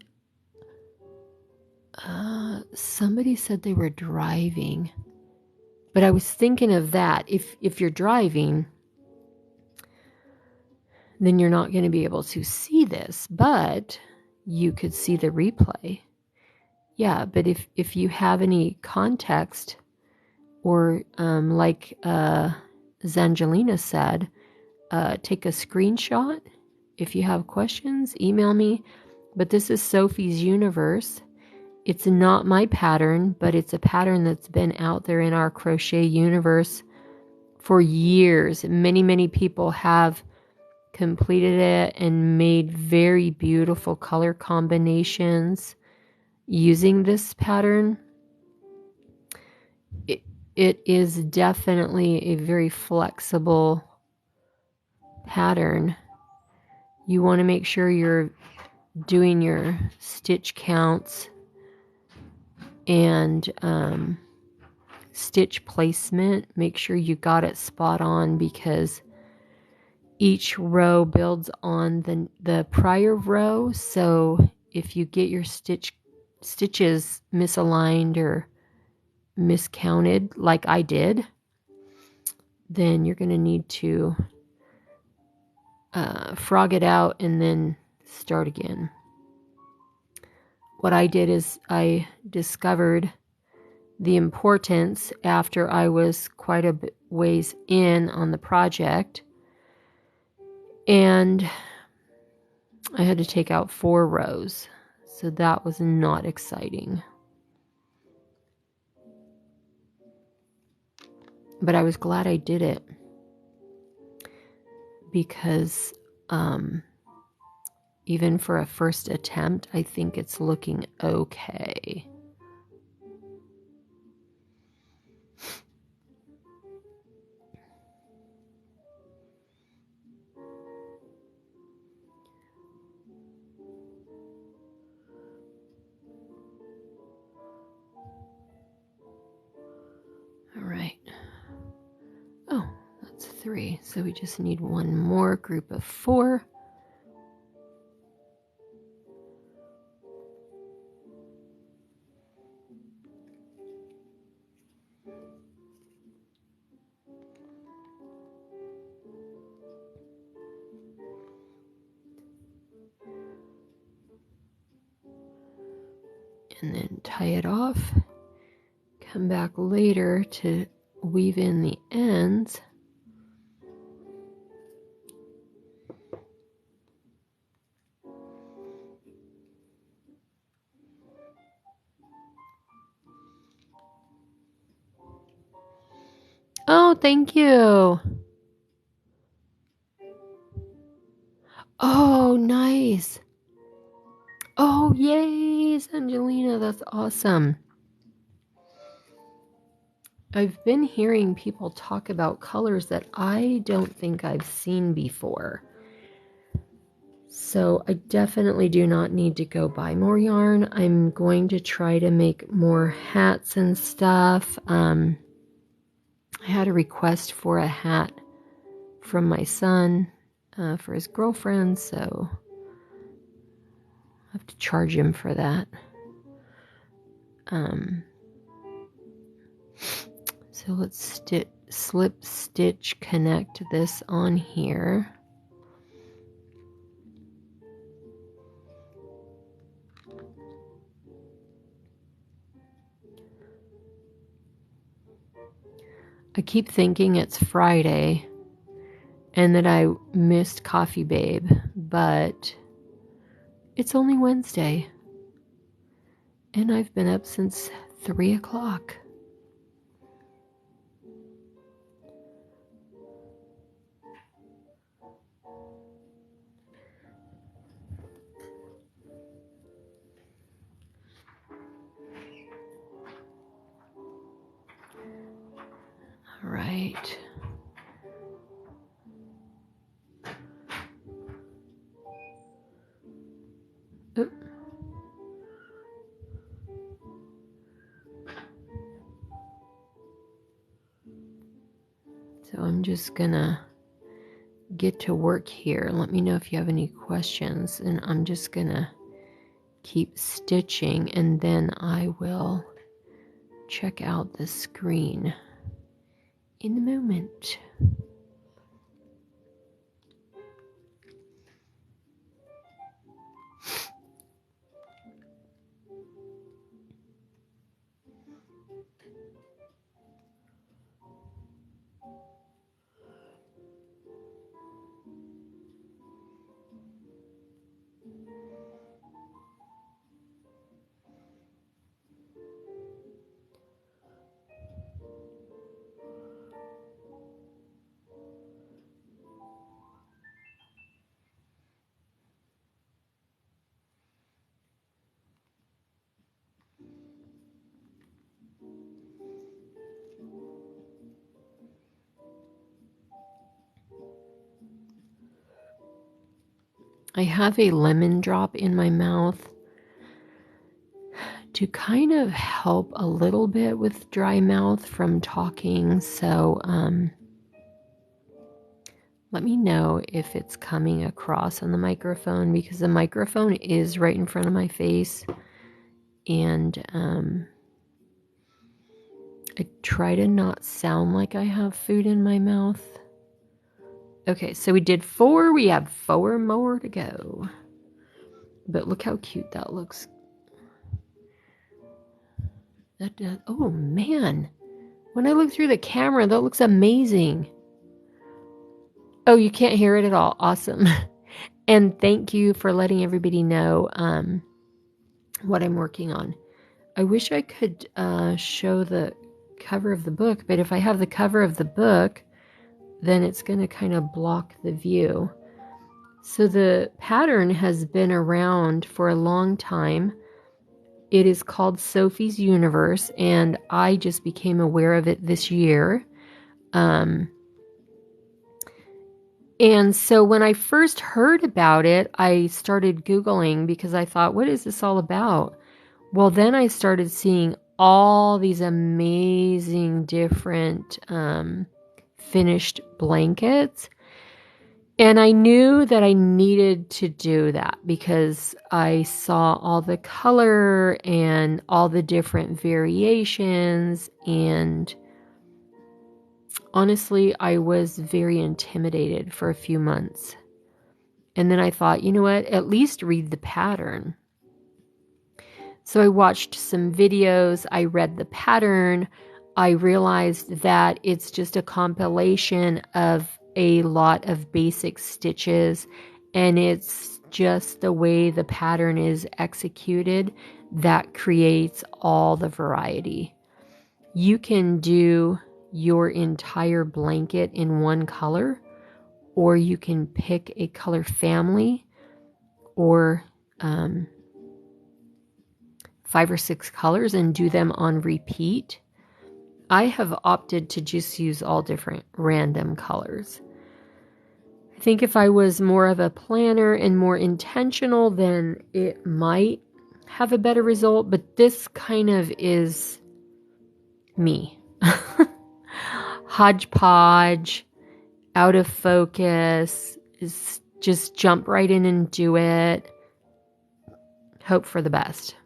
somebody said they were driving, but I was thinking of that. If you're driving, then you're not going to be able to see this, but you could see the replay. Yeah, but if you have any context, or like Zangelina said, take a screenshot. If you have questions, email me. But this is Sophie's Universe. It's not my pattern, but it's a pattern that's been out there in our crochet universe for years. Many people have completed it and made very beautiful color combinations using this pattern. It is definitely a very flexible pattern. You want to make sure you're doing your stitch counts and stitch placement. Make sure you got it spot on, because each row builds on the prior row. So if you get your stitches misaligned or miscounted like I did, then you're going to need to frog it out and then start again. What I did is I discovered the importance after I was quite a bit ways in on the project, and I had to take out 4 rows, so that was not exciting. But I was glad I did it, because even for a first attempt, I think it's looking okay. All right. Oh, that's 3. So we just need one more group of 4. And then tie it off. Come back later to weave in the ends. Oh, thank you. Oh, nice. Oh, yay, Angelina, that's awesome. I've been hearing people talk about colors that I don't think I've seen before. So I definitely do not need to go buy more yarn. I'm going to try to make more hats and stuff. I had a request for a hat from my son for his girlfriend, so I have to charge him for that. So let's slip stitch connect this on here. I keep thinking it's Friday and that I missed Coffee Babe, but it's only Wednesday and I've been up since 3 o'clock. All right. Oop. So I'm just gonna get to work here. Let me know if you have any questions, and I'm just gonna keep stitching and then I will check out the screen in a moment. I have a lemon drop in my mouth to kind of help a little bit with dry mouth from talking. So let me know if it's coming across on the microphone, because the microphone is right in front of my face. And I try to not sound like I have food in my mouth. Okay, so we did 4. We have 4 more to go. But look how cute that looks. That does, oh man. When I look through the camera, that looks amazing. Oh, you can't hear it at all. Awesome. And thank you for letting everybody know what I'm working on. I wish I could show the cover of the book, but if I have the cover of the book, then it's going to kind of block the view. So the pattern has been around for a long time. It is called Sophie's Universe, and I just became aware of it this year. And so when I first heard about it, I started Googling because I thought, what is this all about? Well, then I started seeing all these amazing different finished blankets. And I knew that I needed to do that because I saw all the color and all the different variations. And honestly, I was very intimidated for a few months. And then I thought, you know what, at least read the pattern. So I watched some videos, I read the pattern, I realized that it's just a compilation of a lot of basic stitches, and it's just the way the pattern is executed that creates all the variety. You can do your entire blanket in one color, or you can pick a color family, or 5 or 6 colors and do them on repeat. I have opted to just use all different random colors. I think if I was more of a planner and more intentional, then it might have a better result, but this kind of is me. Hodgepodge, out of focus, is just jump right in and do it. Hope for the best.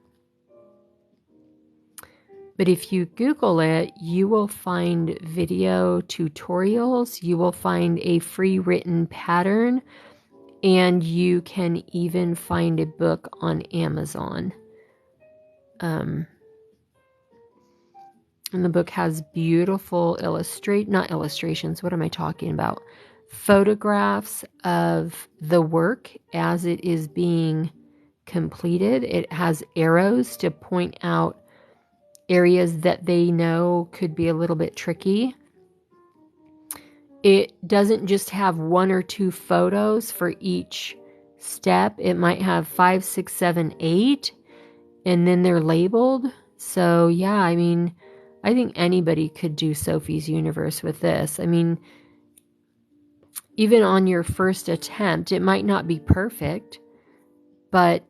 But if you Google it, you will find video tutorials, you will find a free written pattern, and you can even find a book on Amazon. And the book has beautiful not illustrations, what am I talking about? Photographs of the work as it is being completed. It has arrows to point out areas that they know could be a little bit tricky. It doesn't just have 1 or 2 photos for each step. It might have 5, 6, 7, 8, and then they're labeled. So yeah, I mean, I think anybody could do Sophie's Universe with this. I mean, even on your first attempt, it might not be perfect, but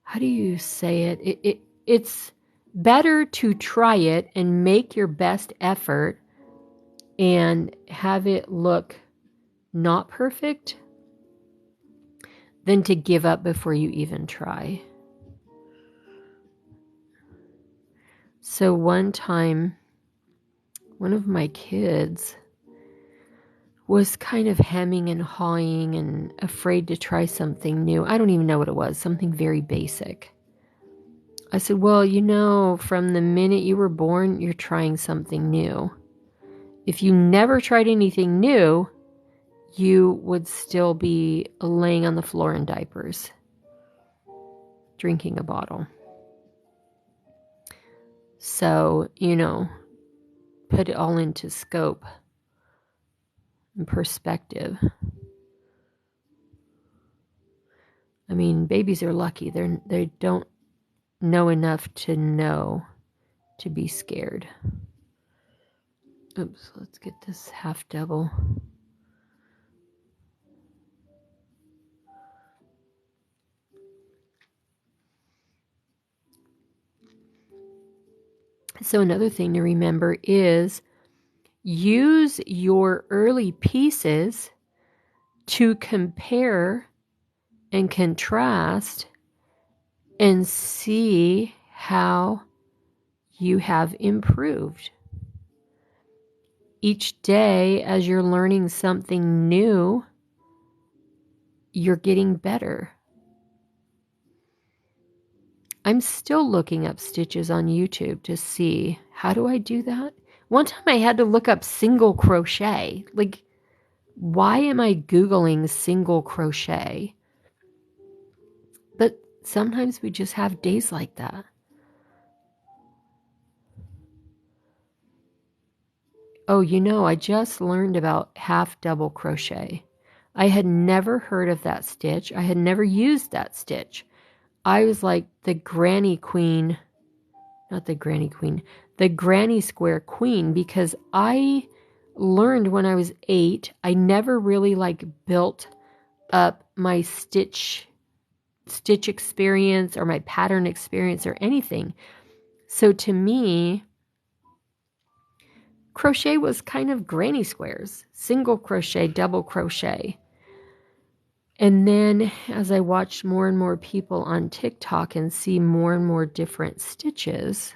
how do you say it? It's better to try it and make your best effort and have it look not perfect than to give up before you even try. So one time, one of my kids was kind of hemming and hawing and afraid to try something new. I don't even know what it was, something very basic. I said, well, you know, from the minute you were born, you're trying something new. If you never tried anything new, you would still be laying on the floor in diapers, drinking a bottle. So, you know, put it all into scope and perspective. I mean, babies are lucky. They don't know enough to know to be scared. Oops, let's get this half double. So another thing to remember is use your early pieces to compare and contrast and see how you have improved. Each day, as you're learning something new, you're getting better. I'm still looking up stitches on YouTube to see, how do I do that? One time I had to look up single crochet. Like, why am I Googling single crochet? But sometimes we just have days like that. Oh, I just learned about half double crochet. I had never heard of that stitch. I had never used that stitch. I was like the granny queen, not the granny queen, the granny square queen, because I learned when I was 8. I never really built up my stitch experience or my pattern experience or anything. So to me, crochet was kind of granny squares, single crochet, double crochet. And then as I watched more and more people on TikTok and see more and more different stitches,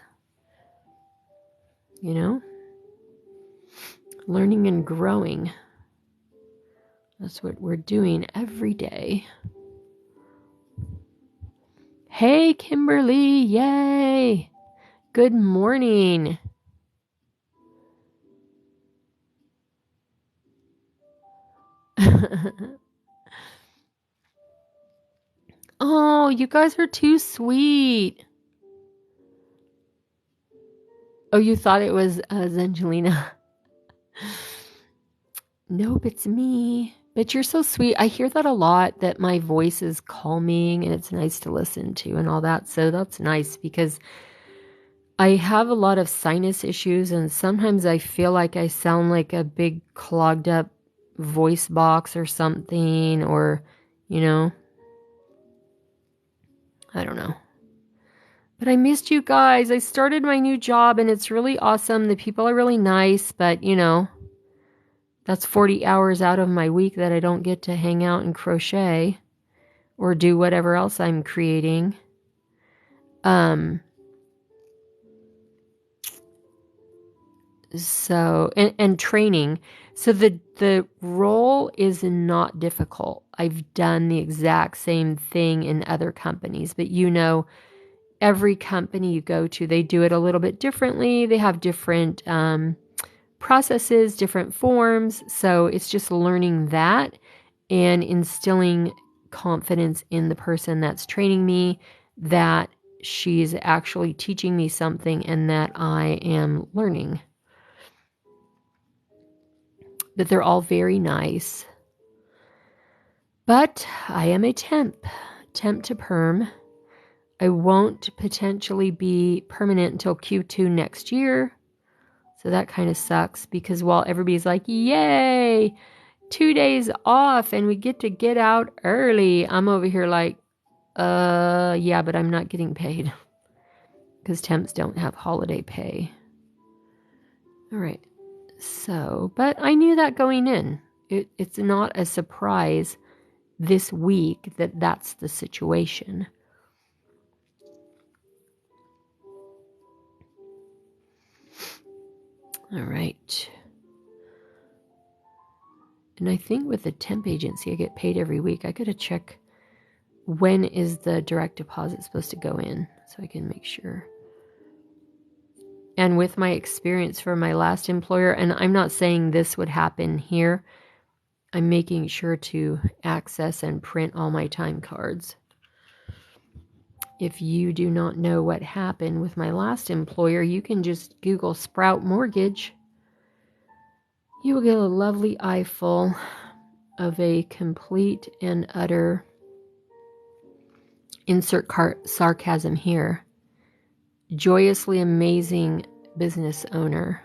learning and growing. That's what we're doing every day. Hey, Kimberly, yay! Good morning. Oh, you guys are too sweet. Oh, you thought it was Zangelina. Nope, it's me. But you're so sweet. I hear that a lot, that my voice is calming and it's nice to listen to and all that. So that's nice, because I have a lot of sinus issues and sometimes I feel like I sound like a big clogged up voice box or something, or, I don't know. But I missed you guys. I started my new job and it's really awesome. The people are really nice, but that's 40 hours out of my week that I don't get to hang out and crochet or do whatever else I'm creating. So, and training. So the role is not difficult. I've done the exact same thing in other companies, but every company you go to, they do it a little bit differently. They have different processes, different forms. So it's just learning that and instilling confidence in the person that's training me, that she's actually teaching me something and that I am learning. But they're all very nice. But I am a temp to perm. I won't potentially be permanent until Q2 next year. So that kind of sucks, because while everybody's like, yay, 2 days off and we get out early, I'm over here like, yeah, but I'm not getting paid because temps don't have holiday pay. All right. So, but I knew that going in. It's not a surprise this week that that's the situation. All right. And I think with the temp agency, I get paid every week. I got to check when is the direct deposit supposed to go in so I can make sure. And with my experience from my last employer, and I'm not saying this would happen here, I'm making sure to access and print all my time cards. If you do not know what happened with my last employer, you can just Google Sprout Mortgage. You will get a lovely eyeful of a complete and utter, insert sarcasm here, joyously amazing business owner.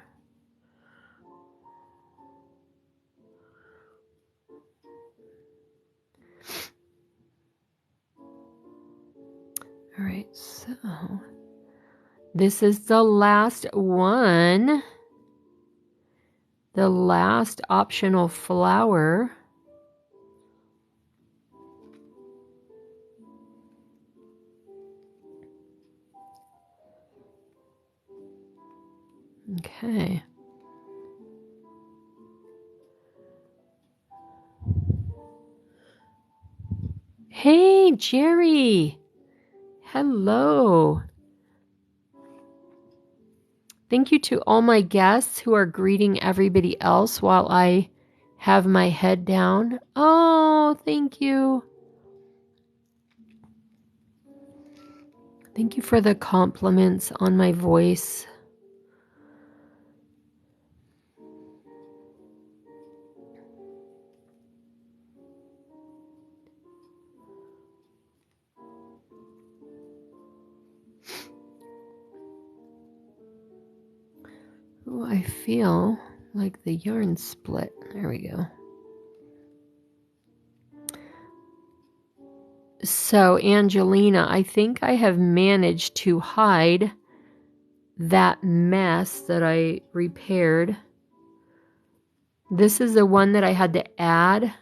All right, so This is the last one. The last optional flower. Okay. Hey, Jerry. Hello. Thank you to all my guests who are greeting everybody else while I have my head down. Oh, thank you. Thank you for the compliments on my voice. Oh, I feel like the yarn split. There we go. So, Angelina, I think I have managed to hide that mess that I repaired. This is the one that I had to add.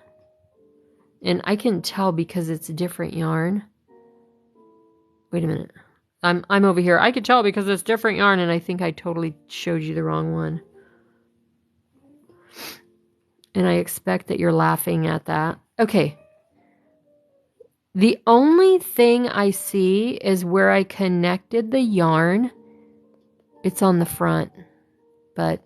And I can tell because it's a different yarn. Wait a minute. I'm over here. I could tell because it's different yarn, and I think I totally showed you the wrong one. And I expect that you're laughing at that. Okay. The only thing I see is where I connected the yarn. It's on the front, but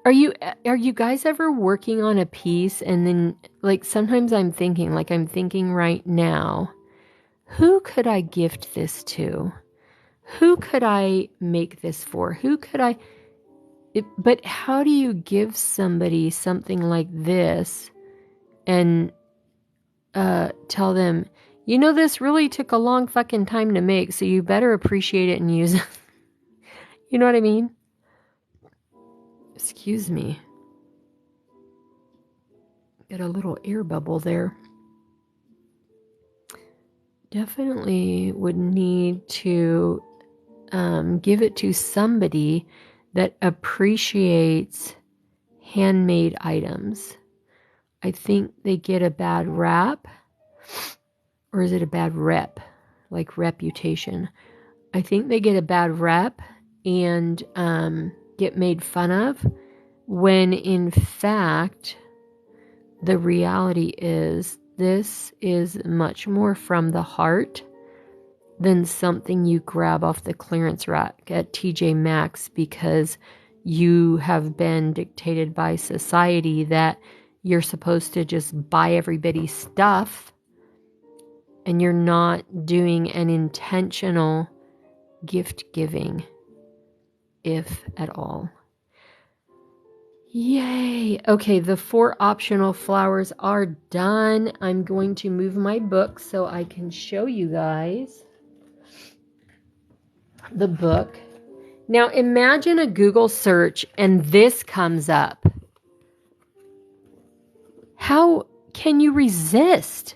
are you guys ever working on a piece and then like sometimes I'm thinking right now, who could I gift this to? Who could I make this for? Who could I but how do you give somebody something like this and tell them, you know, this really took a long fucking time to make, so you better appreciate it and use it. You know what I mean? Excuse me. Got a little air bubble there. Definitely would need to give it to somebody that appreciates handmade items. I think they get a bad rap, or is it a bad rep? Like reputation. I think they get a bad rep and get made fun of, when in fact the reality is this is much more from the heart than something you grab off the clearance rack at TJ Maxx because you have been dictated by society that you're supposed to just buy everybody's stuff and you're not doing an intentional gift giving, if at all. Yay! Okay, the 4 optional flowers are done. I'm going to move my book so I can show you guys the book. Now imagine a Google search and this comes up. How can you resist?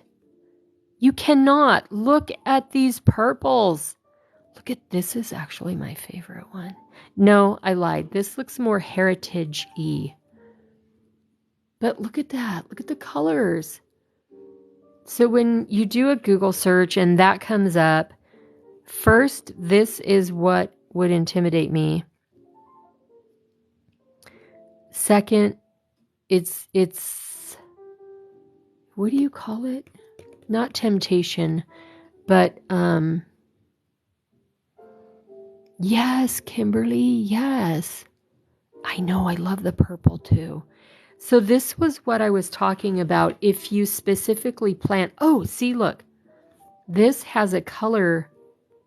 You cannot. Look at these purples. Look at this is actually my favorite one. No, I lied. This looks more heritage-y. But look at that. Look at the colors. So when you do a Google search and that comes up, first, this is what would intimidate me. Second, it's what do you call it? Not temptation, but yes, Kimberly, yes. I know, I love the purple too. So this was what I was talking about. If you specifically plant, oh, see, look, this has a color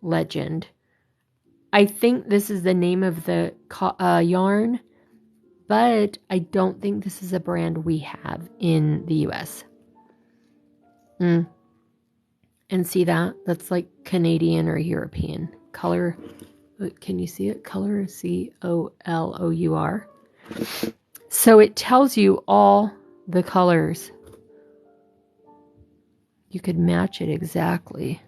legend. I think this is the name of the yarn, but I don't think this is a brand we have in the US. And see that? That's like Canadian or European. Color, can you see it? Color, C-O-L-O-U-R. So it tells you all the colors. You could match it exactly.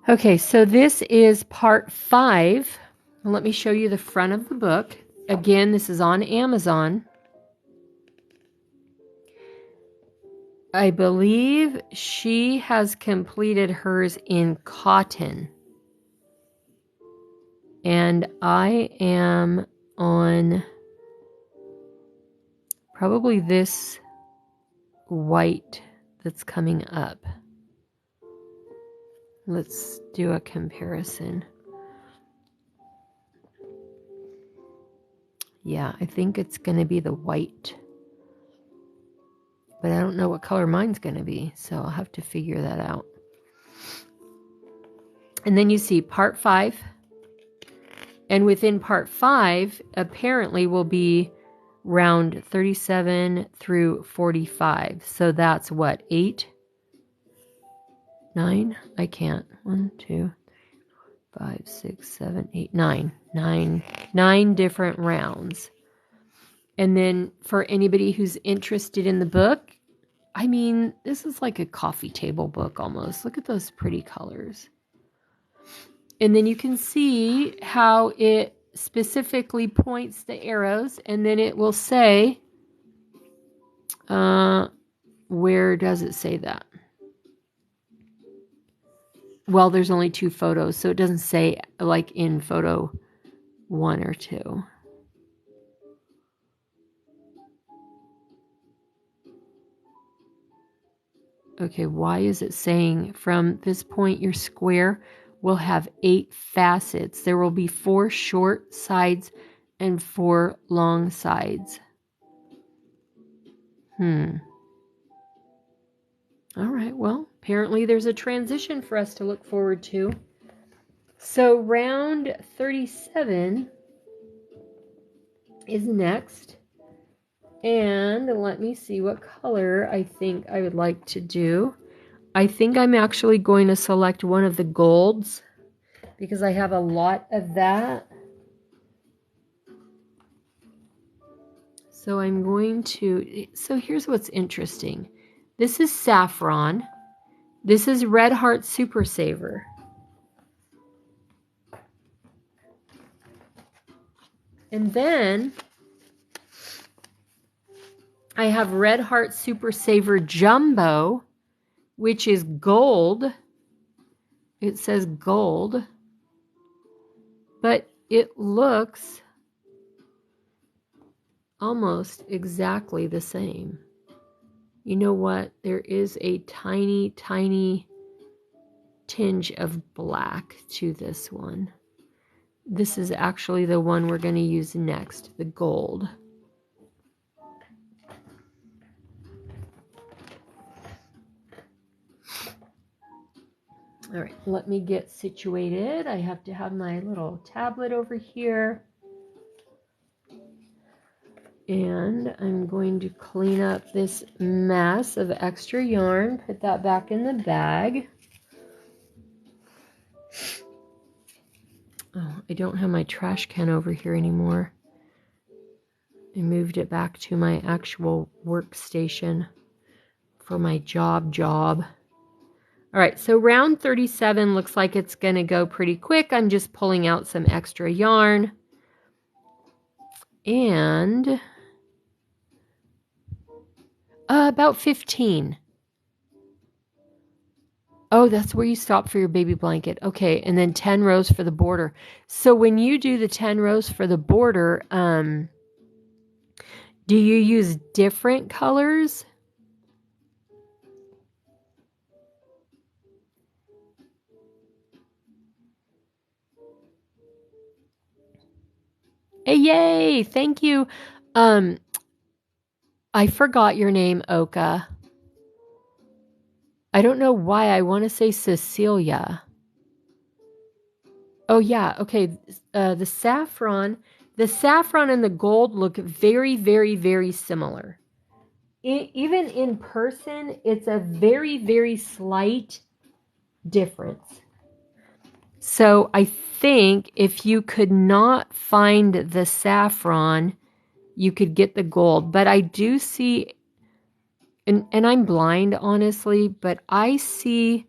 Okay, so this is part 5. Let me show you the front of the book. Again, this is on Amazon. I believe she has completed hers in cotton. And I am on probably this white that's coming up. Let's do a comparison. Yeah, I think it's going to be the white. But I don't know what color mine's going to be, so I'll have to figure that out. And then you see part 5. And within part 5, apparently will be round 37 through 45. So that's what, 8? 9? I can't. 1, 2, 5, 6, 7, 8, 9. 9 different rounds. And then for anybody who's interested in the book, I mean, this is like a coffee table book almost. Look at those pretty colors. And then you can see how it specifically points the arrows, and then it will say, where does it say that? Well, there's only 2 photos, so it doesn't say like in photo 1 or 2. Okay, why is it saying from this point your square will have 8 facets? There will be 4 short sides and 4 long sides. All right, well, apparently there's a transition for us to look forward to. So round 37 is next. And let me see what color I think I would like to do. I think I'm actually going to select one of the golds because I have a lot of that. So I'm going to, so here's what's interesting. This is saffron. This is Red Heart Super Saver. And then I have Red Heart Super Saver Jumbo, which is gold. It says gold, but it looks almost exactly the same. You know what? There is a tiny, tiny tinge of black to this one. This is actually the one we're going to use next, the gold. All right, let me get situated. I have to have my little tablet over here. And I'm going to clean up this mess of extra yarn, put that back in the bag. Oh, I don't have my trash can over here anymore. I moved it back to my actual workstation for my job. All right, so round 37 looks like it's going to go pretty quick. I'm just pulling out some extra yarn. And about 15. Oh, that's where you stop for your baby blanket. Okay, and then 10 rows for the border. So when you do the 10 rows for the border, do you use different colors? Hey, yay! Thank you. I forgot your name, Oka. I don't know why I want to say Cecilia. Oh yeah, okay. The saffron and the gold look very, very, very similar. Even in person, it's a very, very slight difference. So I think if you could not find the saffron, you could get the gold. But I do see, and I'm blind, honestly, but I see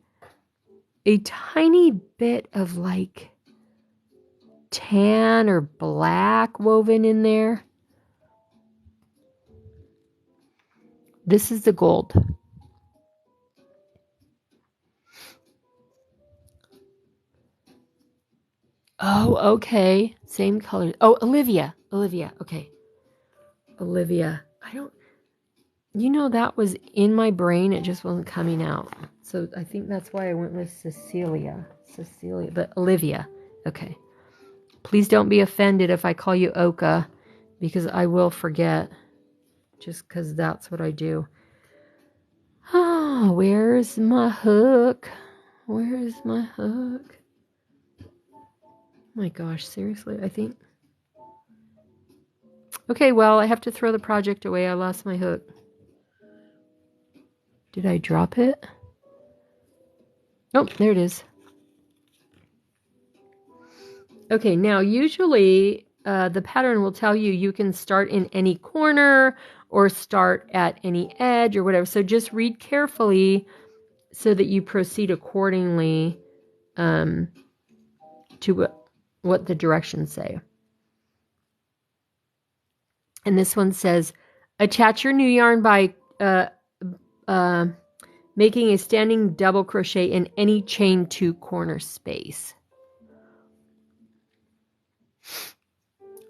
a tiny bit of like tan or black woven in there. This is the gold. Oh, okay. Same color. Oh, Olivia. Okay. Olivia. That was in my brain. It just wasn't coming out. So I think that's why I went with Cecilia, but Olivia. Okay. Please don't be offended if I call you Oka, because I will forget, just because that's what I do. Oh, where's my hook? My gosh, seriously, I think. Okay, well, I have to throw the project away. I lost my hook. Did I drop it? Oh, there it is. Okay, now usually the pattern will tell you can start in any corner or start at any edge or whatever. So just read carefully so that you proceed accordingly to what the directions say. And this one says, attach your new yarn by making a standing double crochet in any chain 2 corner space.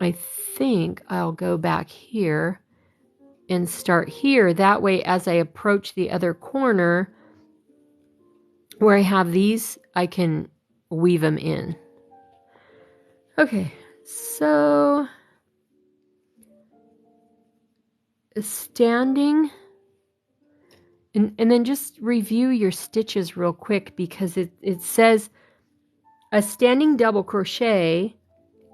I think I'll go back here and start here. That way, as I approach the other corner where I have these, I can weave them in. Okay, so standing, and then just review your stitches real quick, because it says a standing double crochet,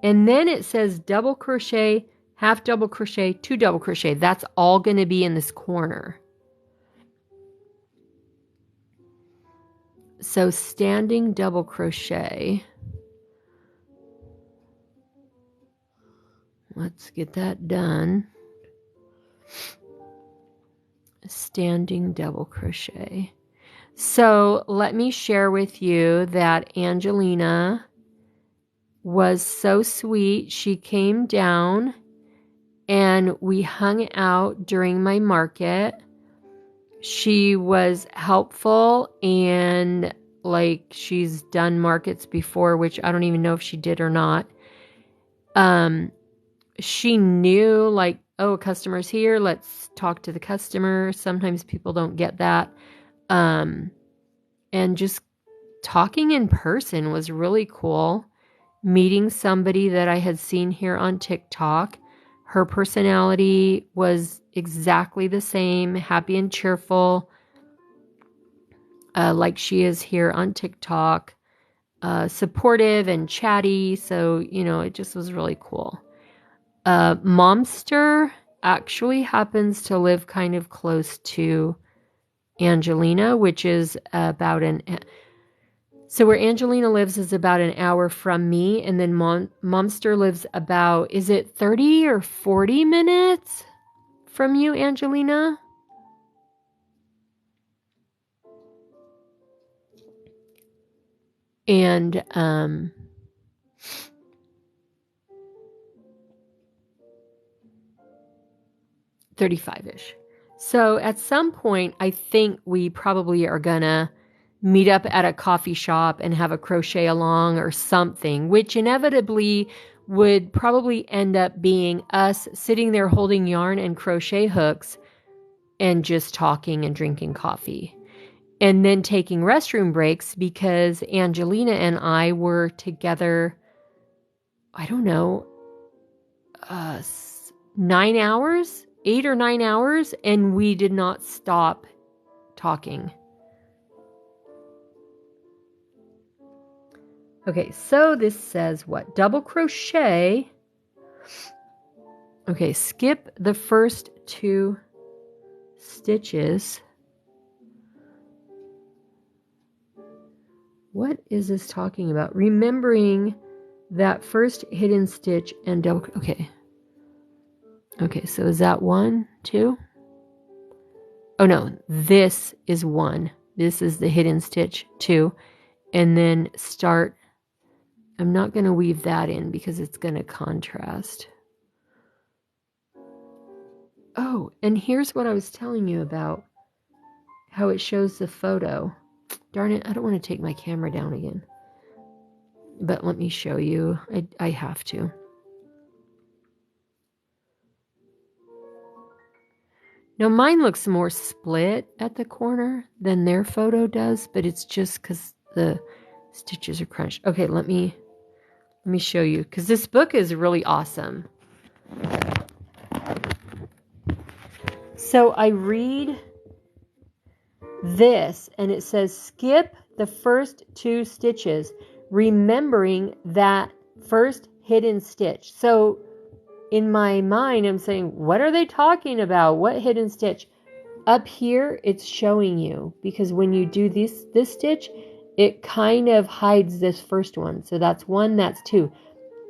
and then it says double crochet, half double crochet, 2 double crochet. That's all going to be in this corner. So standing double crochet. Let's get that done. Standing double crochet. So let me share with you that Angelina was so sweet. She came down and we hung out during my market. She was helpful, and like, she's done markets before, which I don't even know if she did or not. She knew, like, oh, a customer's here, let's talk to the customer. Sometimes people don't get that. And just talking in person was really cool. Meeting somebody that I had seen here on TikTok. Her personality was exactly the same, happy and cheerful, like she is here on TikTok, supportive and chatty. So, it just was really cool. Momster actually happens to live kind of close to Angelina, which is about so where Angelina lives is about an hour from me, and then Momster lives about, is it 30 or 40 minutes from you, Angelina? And 35-ish. So at some point, I think we probably are gonna meet up at a coffee shop and have a crochet along or something, which inevitably would probably end up being us sitting there holding yarn and crochet hooks and just talking and drinking coffee. And then taking restroom breaks, because Angelina and I were together, I don't know, 9 hours, 8 or 9 hours, and we did not stop talking. Okay, so this says what? Double crochet. Okay, skip the first 2 stitches. What is this talking about? Remembering that first hidden stitch and double. Okay, so is that 1, 2? Oh no, this is 1. This is the hidden stitch 2. and then start. I'm not going to weave that in because it's going to contrast. Oh, and here's what I was telling you about, how it shows the photo. Darn it, I don't want to take my camera down again. But let me show you. I have to. Now mine looks more split at the corner than their photo does, but it's just because the stitches are crunched. Okay, let me show you, because this book is really awesome. So I read this and it says, skip the first 2 stitches, remembering that first hidden stitch. So in my mind, I'm saying, what are they talking about? What hidden stitch? Up here, it's showing you, because when you do this stitch, it kind of hides this first one. So that's 1, that's 2.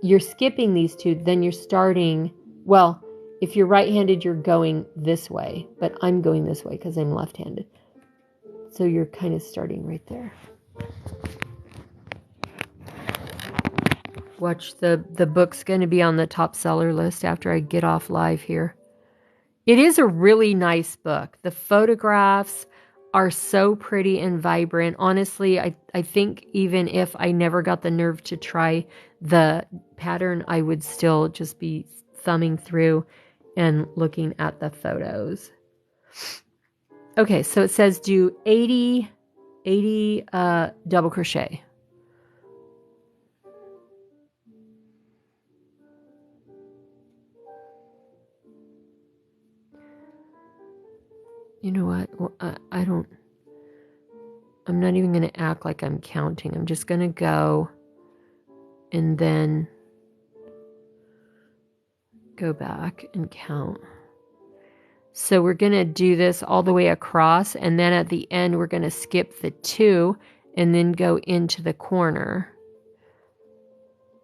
You're skipping these 2, then you're starting, well, if you're right-handed, you're going this way, but I'm going this way because I'm left-handed. So you're kind of starting right there. Watch, the book's going to be on the top seller list after I get off live here. It is a really nice book. The photographs are so pretty and vibrant. Honestly, I think even if I never got the nerve to try the pattern, I would still just be thumbing through and looking at the photos. Okay, so it says do 80 double crochet. You know what? Well, I'm not even going to act like I'm counting. I'm just going to go and then go back and count. So we're going to do this all the way across, and then at the end we're going to skip the 2 and then go into the corner.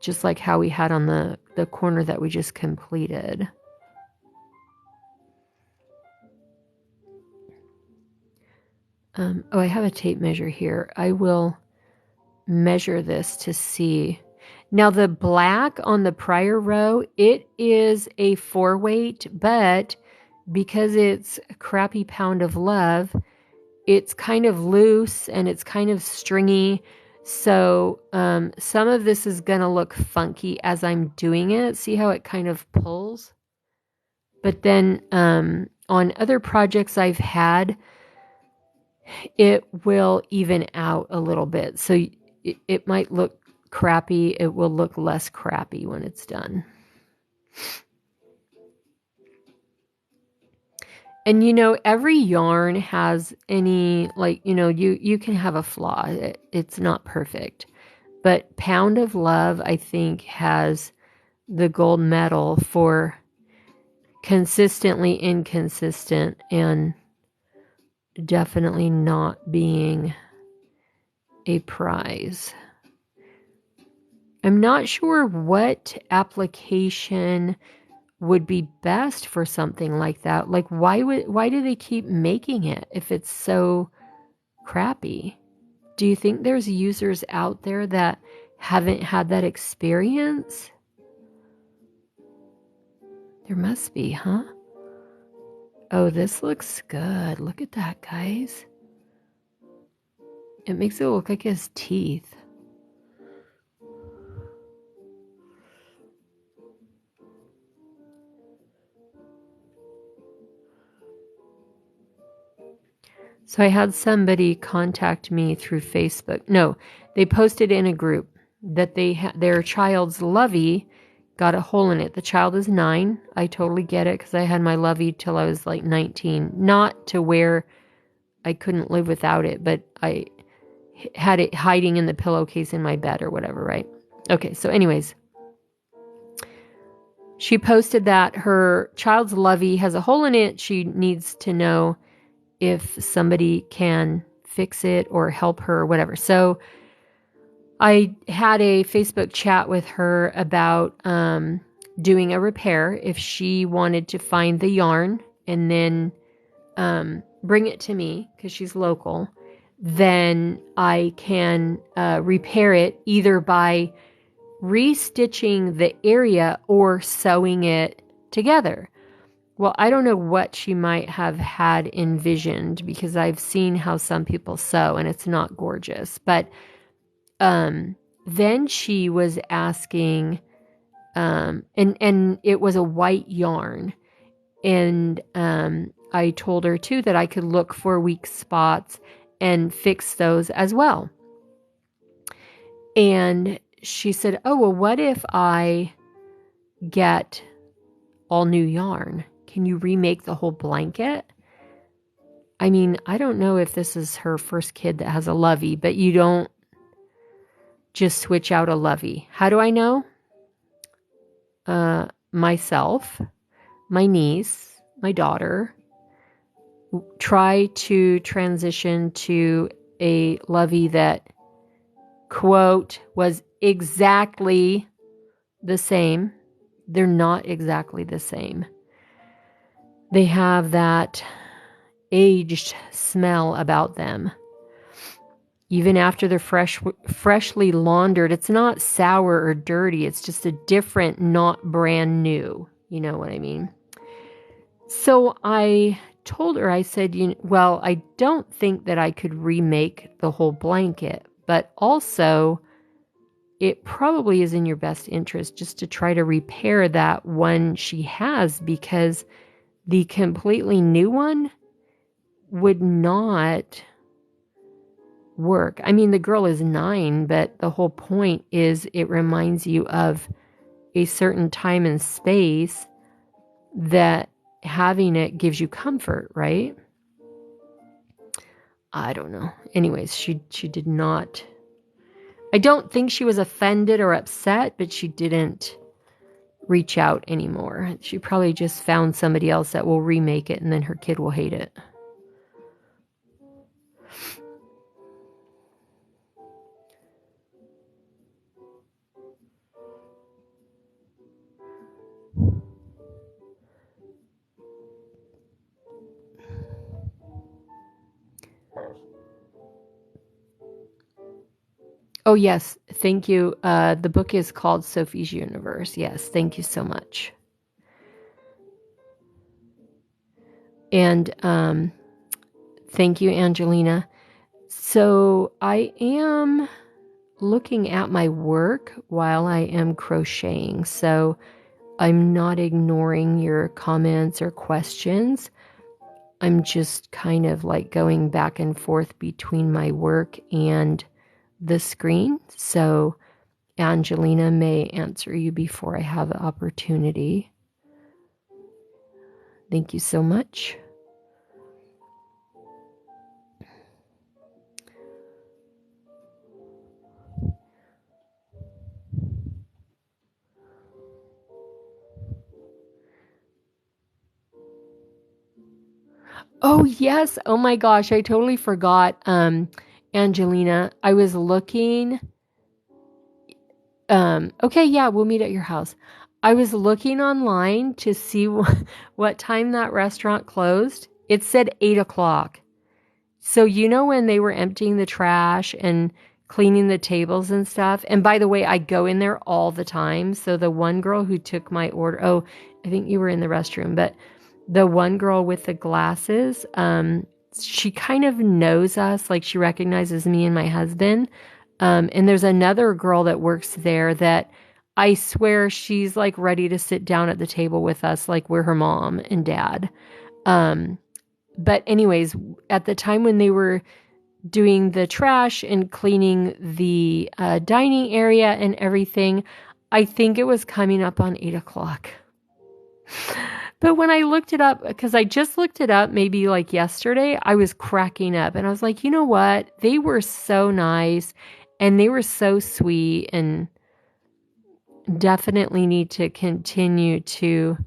Just like how we had on the corner that we just completed. Oh, I have a tape measure here. I will measure this to see. Now the black on the prior row, it is a 4 weight, but because it's a crappy Pound of Love, it's kind of loose and it's kind of stringy. So some of this is going to look funky as I'm doing it. See how it kind of pulls? But then on other projects I've had, it will even out a little bit. So it might look crappy. It will look less crappy when it's done. And you know, every yarn has any, like, you know, you can have a flaw. It's not perfect. But Pound of Love, I think, has the gold medal for consistently inconsistent and definitely not being a prize. I'm not sure what application would be best for something like that. Like, why do they keep making it if it's so crappy? Do you think there's users out there that haven't had that experience? There must be, huh? Oh, this looks good. Look at that, guys. It makes it look like his teeth. So I had somebody contact me through Facebook. No, they posted in a group that their child's Lovey got a hole in it. The child is 9. I totally get it because I had my Lovey till I was like 19. Not to where I couldn't live without it, but I had it hiding in the pillowcase in my bed or whatever, right? Okay, so anyways, she posted that her child's Lovey has a hole in it. She needs to know if somebody can fix it or help her or whatever. So I had a Facebook chat with her about doing a repair if she wanted to find the yarn and then bring it to me because she's local. then I can repair it either by restitching the area or sewing it together. Well, I don't know what she might have had envisioned, because I've seen how some people sew and it's not gorgeous. But then she was asking, and it was a white yarn. And I told her too that I could look for weak spots and fix those as well. And she said, oh, well, what if I get all new yarn? Can you remake the whole blanket? I mean, I don't know if this is her first kid that has a lovey, but you don't just switch out a lovey. How do I know? Myself, my niece, my daughter, try to transition to a lovey that, quote, was exactly the same. They're not exactly the same. They have that aged smell about them. Even after they're freshly laundered, it's not sour or dirty. It's just a different, not brand new. You know what I mean? So I told her, I said, well, I don't think that I could remake the whole blanket, but also it probably is in your best interest just to try to repair that one she has, because the completely new one would not work. I mean, the girl is 9, but the whole point is it reminds you of a certain time and space that having it gives you comfort, right? I don't know. Anyways, she did not. I don't think she was offended or upset, but she didn't reach out anymore. She probably just found somebody else that will remake it, and then her kid will hate it. Oh, yes. Thank you. The book is called Sophie's Universe. Yes. Thank you so much. And thank you, Angelina. So I am looking at my work while I am crocheting. So I'm not ignoring your comments or questions. I'm just kind of like going back and forth between my work and the screen. So Angelina may answer you before I have the opportunity. Thank you so much. Oh, yes. Oh my gosh, I totally forgot. Angelina, I was looking. Okay, yeah, we'll meet at your house. I was looking online to see what time that restaurant closed. It said 8:00. So when they were emptying the trash and cleaning the tables and stuff. And by the way, I go in there all the time. So the one girl who took my order, oh, I think you were in the restroom, but the one girl with the glasses, she kind of knows us, like she recognizes me and my husband. And there's another girl that works there that I swear she's like ready to sit down at the table with us, like we're her mom and dad. But anyways, at the time when they were doing the trash and cleaning the dining area and everything, I think it was coming up on 8:00. But when I looked it up, because I just looked it up maybe like yesterday, I was cracking up. And I was like, you know what? They were so nice and they were so sweet, and definitely need to continue to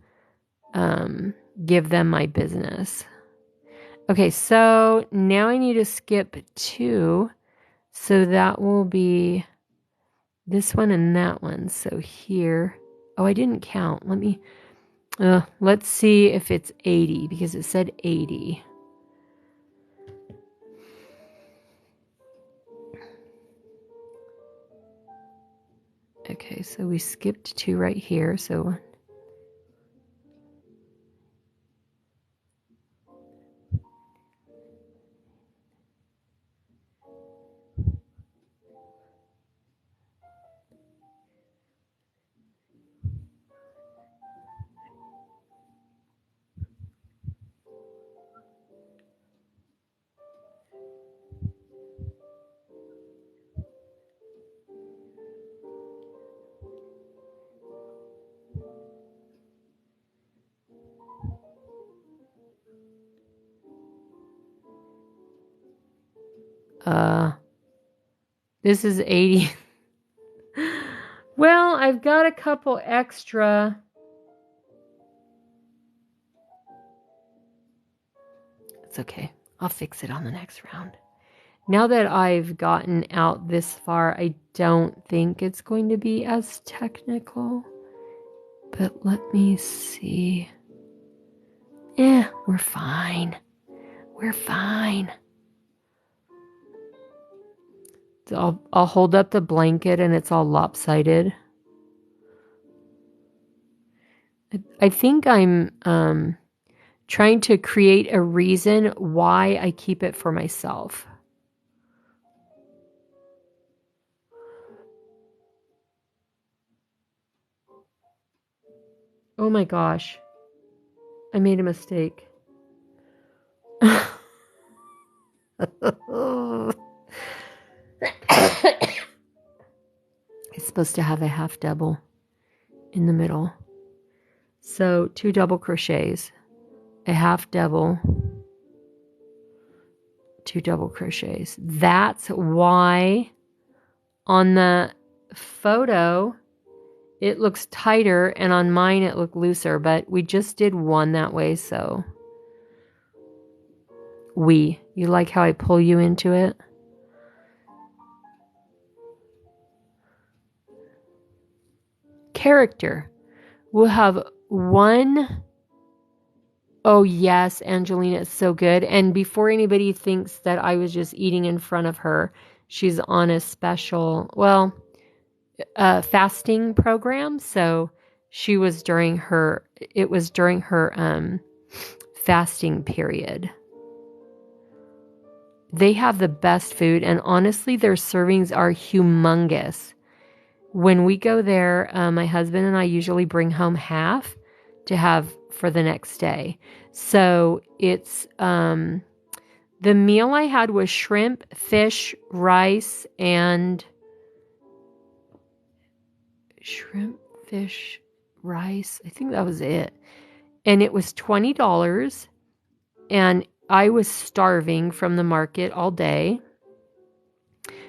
give them my business. Okay, so now I need to skip 2. So that will be this one and that one. So here, oh, I didn't count. Let's see if it's 80, because it said 80. Okay, so we skipped 2 right here. So this is 80. Well, I've got a couple extra. It's okay. I'll fix it on the next round. Now that I've gotten out this far, I don't think it's going to be as technical. But let me see. We're fine. We're fine. So I'll hold up the blanket and it's all lopsided. I think I'm trying to create a reason why I keep it for myself. Oh my gosh. I made a mistake. It's supposed to have a half double in the middle. So 2 double crochets, a half double, 2 double crochets. That's why on the photo it looks tighter and on mine it looked looser, but we just did one that way, so you like how I pull you into it? Character. We'll have one. Oh yes, Angelina is so good. And before anybody thinks that I was just eating in front of her, she's on a special, fasting program. So it was during her fasting period. They have the best food, and honestly, their servings are humongous. When we go there, my husband and I usually bring home half to have for the next day. So it's the meal I had was shrimp, fish, rice, and I think that was it. And it was $20, and I was starving from the market all day.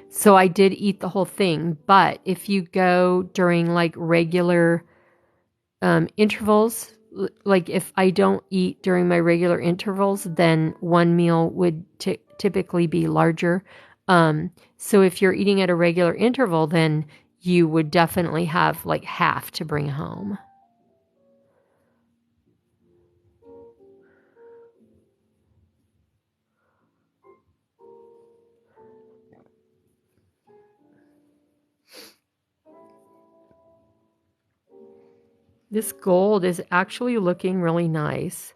So I did eat the whole thing. But if you go during like regular intervals, like if I don't eat during my regular intervals, then one meal would typically be larger. So if you're eating at a regular interval, then you would definitely have like half to bring home. This gold is actually looking really nice.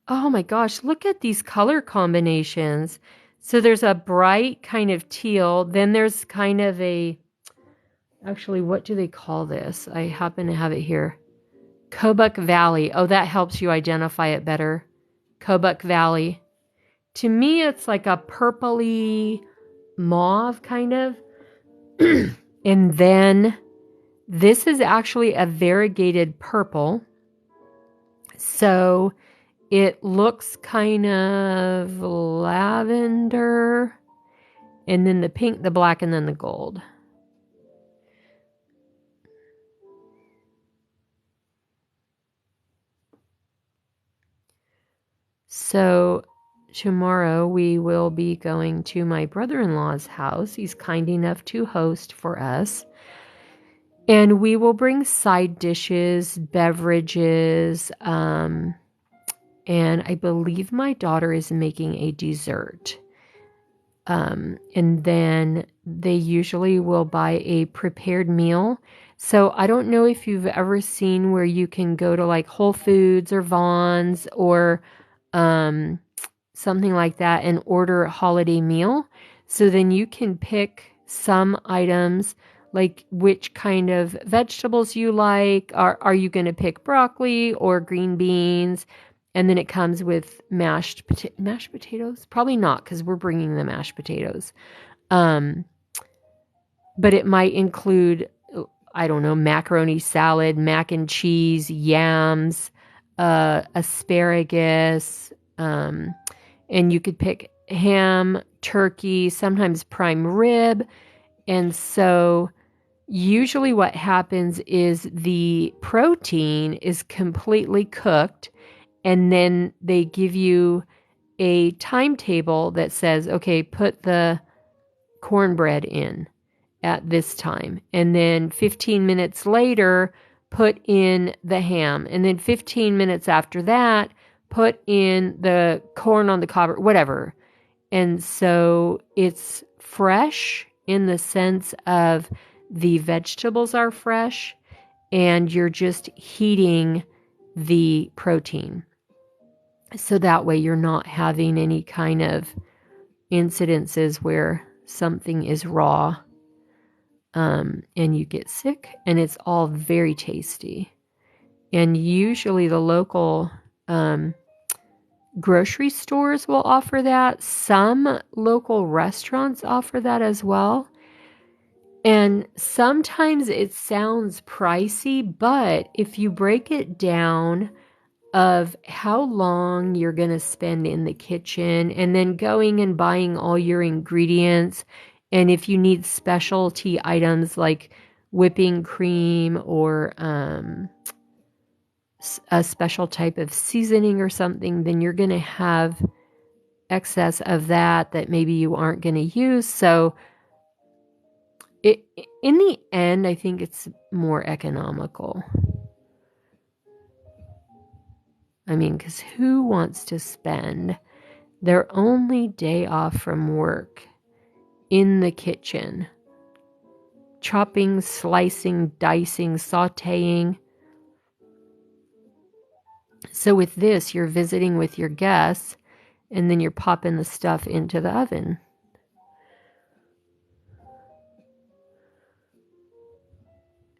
Oh my gosh, look at these color combinations. So there's a bright kind of teal. Then there's kind of actually, what do they call this? I happen to have it here. Kobuk Valley. Oh, that helps you identify it better. Kobuk Valley. To me, it's like a purpley mauve kind of. And then this is actually a variegated purple. So it looks kind of lavender. And then the pink, the black, and then the gold. So tomorrow we will be going to my brother-in-law's house. He's kind enough to host for us. And we will bring side dishes, beverages, and I believe my daughter is making a dessert. And then they usually will buy a prepared meal So I don't know if you've ever seen where you can go to like Whole Foods or Vons or something like that and order a holiday meal. So then you can pick some items, like which kind of vegetables you like. Are you going to pick broccoli or green beans? And then it comes with mashed potatoes. Probably not, because we're bringing the mashed potatoes. But it might include, I don't know, macaroni salad, mac and cheese, yams, asparagus, and you could pick ham, turkey, sometimes prime rib. And so usually what happens is the protein is completely cooked, and then they give you a timetable that says, okay, put the cornbread in at this time. And then 15 minutes later, put in the ham. And then 15 minutes after that, put in the corn on the cob, whatever. And so it's fresh in the sense of the vegetables are fresh and you're just heating the protein. So that way you're not having any kind of incidences where something is raw and you get sick, and it's all very tasty. And usually the local grocery stores will offer that. Some local restaurants offer that as well. And sometimes it sounds pricey, but if you break it down of how long you're going to spend in the kitchen and then going and buying all your ingredients, and if you need specialty items like whipping cream or a special type of seasoning or something, then you're going to have excess of that maybe you aren't going to use. So in the end, I think it's more economical. I mean, because who wants to spend their only day off from work in the kitchen, chopping, slicing, dicing, sauteing? So with this, you're visiting with your guests, and then you're popping the stuff into the oven.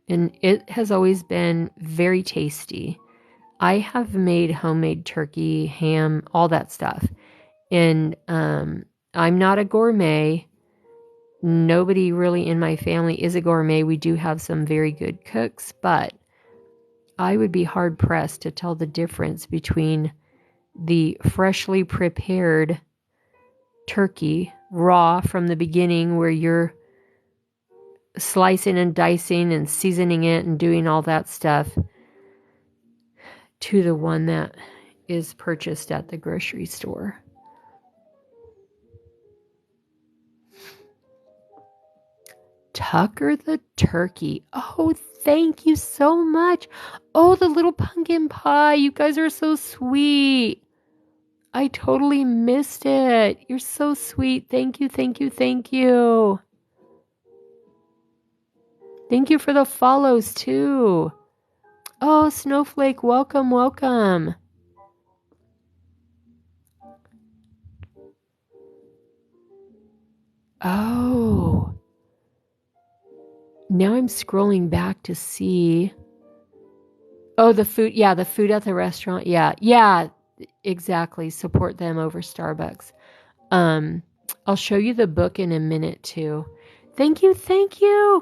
And it has always been very tasty. I have made homemade turkey, ham, all that stuff. And I'm not a gourmet. Nobody really in my family is a gourmet. We do have some very good cooks, but I would be hard pressed to tell the difference between the freshly prepared turkey, raw from the beginning, where you're slicing and dicing and seasoning it and doing all that stuff, to the one that is purchased at the grocery store. Tucker the turkey. Oh, thank you so much. Oh, the little pumpkin pie. You guys are so sweet. I totally missed it. You're so sweet. Thank you, thank you, thank you. Thank you for the follows, too. Oh, Snowflake, welcome, welcome. Oh. Now I'm scrolling back to see. Oh, the food. Yeah, the food at the restaurant. Yeah, exactly. Support them over Starbucks. I'll show you the book in a minute, too. Thank you,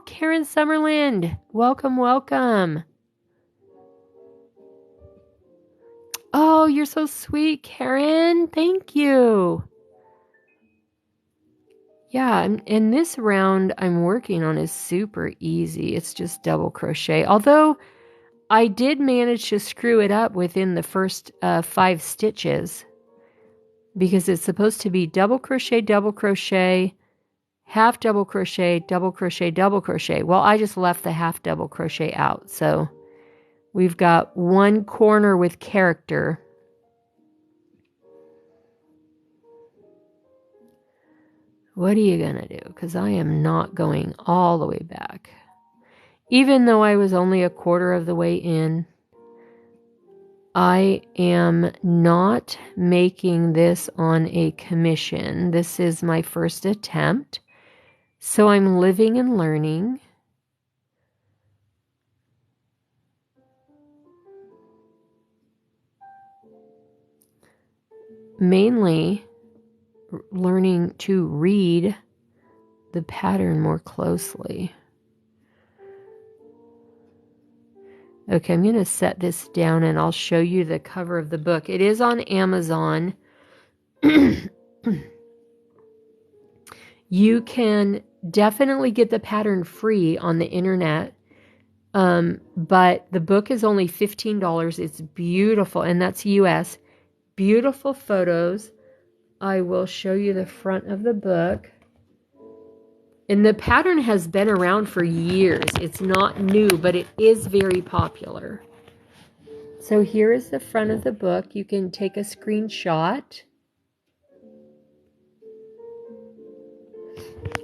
Karen Summerland. Welcome, welcome. Oh, you're so sweet, Karen. Thank you. Yeah, and this round I'm working on is super easy. It's just double crochet. Although I did manage to screw it up within the first 5 stitches, because it's supposed to be double crochet, half double crochet, double crochet, double crochet. Well, I just left the half double crochet out. So we've got one corner with character. What are you going to do? Because I am not going all the way back. even though I was only a quarter of the way in, I am not making this on a commission. This is my first attempt. So I'm living and learning. Mainly learning to read the pattern more closely. Okay, I'm going to set this down and I'll show you the cover of the book. It is on Amazon. You can definitely get the pattern free on the internet, but the book is only $15. It's beautiful, and that's US. Beautiful photos. I will show you the front of the book. And the pattern has been around for years. It's not new, but it is very popular. So here is the front of the book. You can take a screenshot.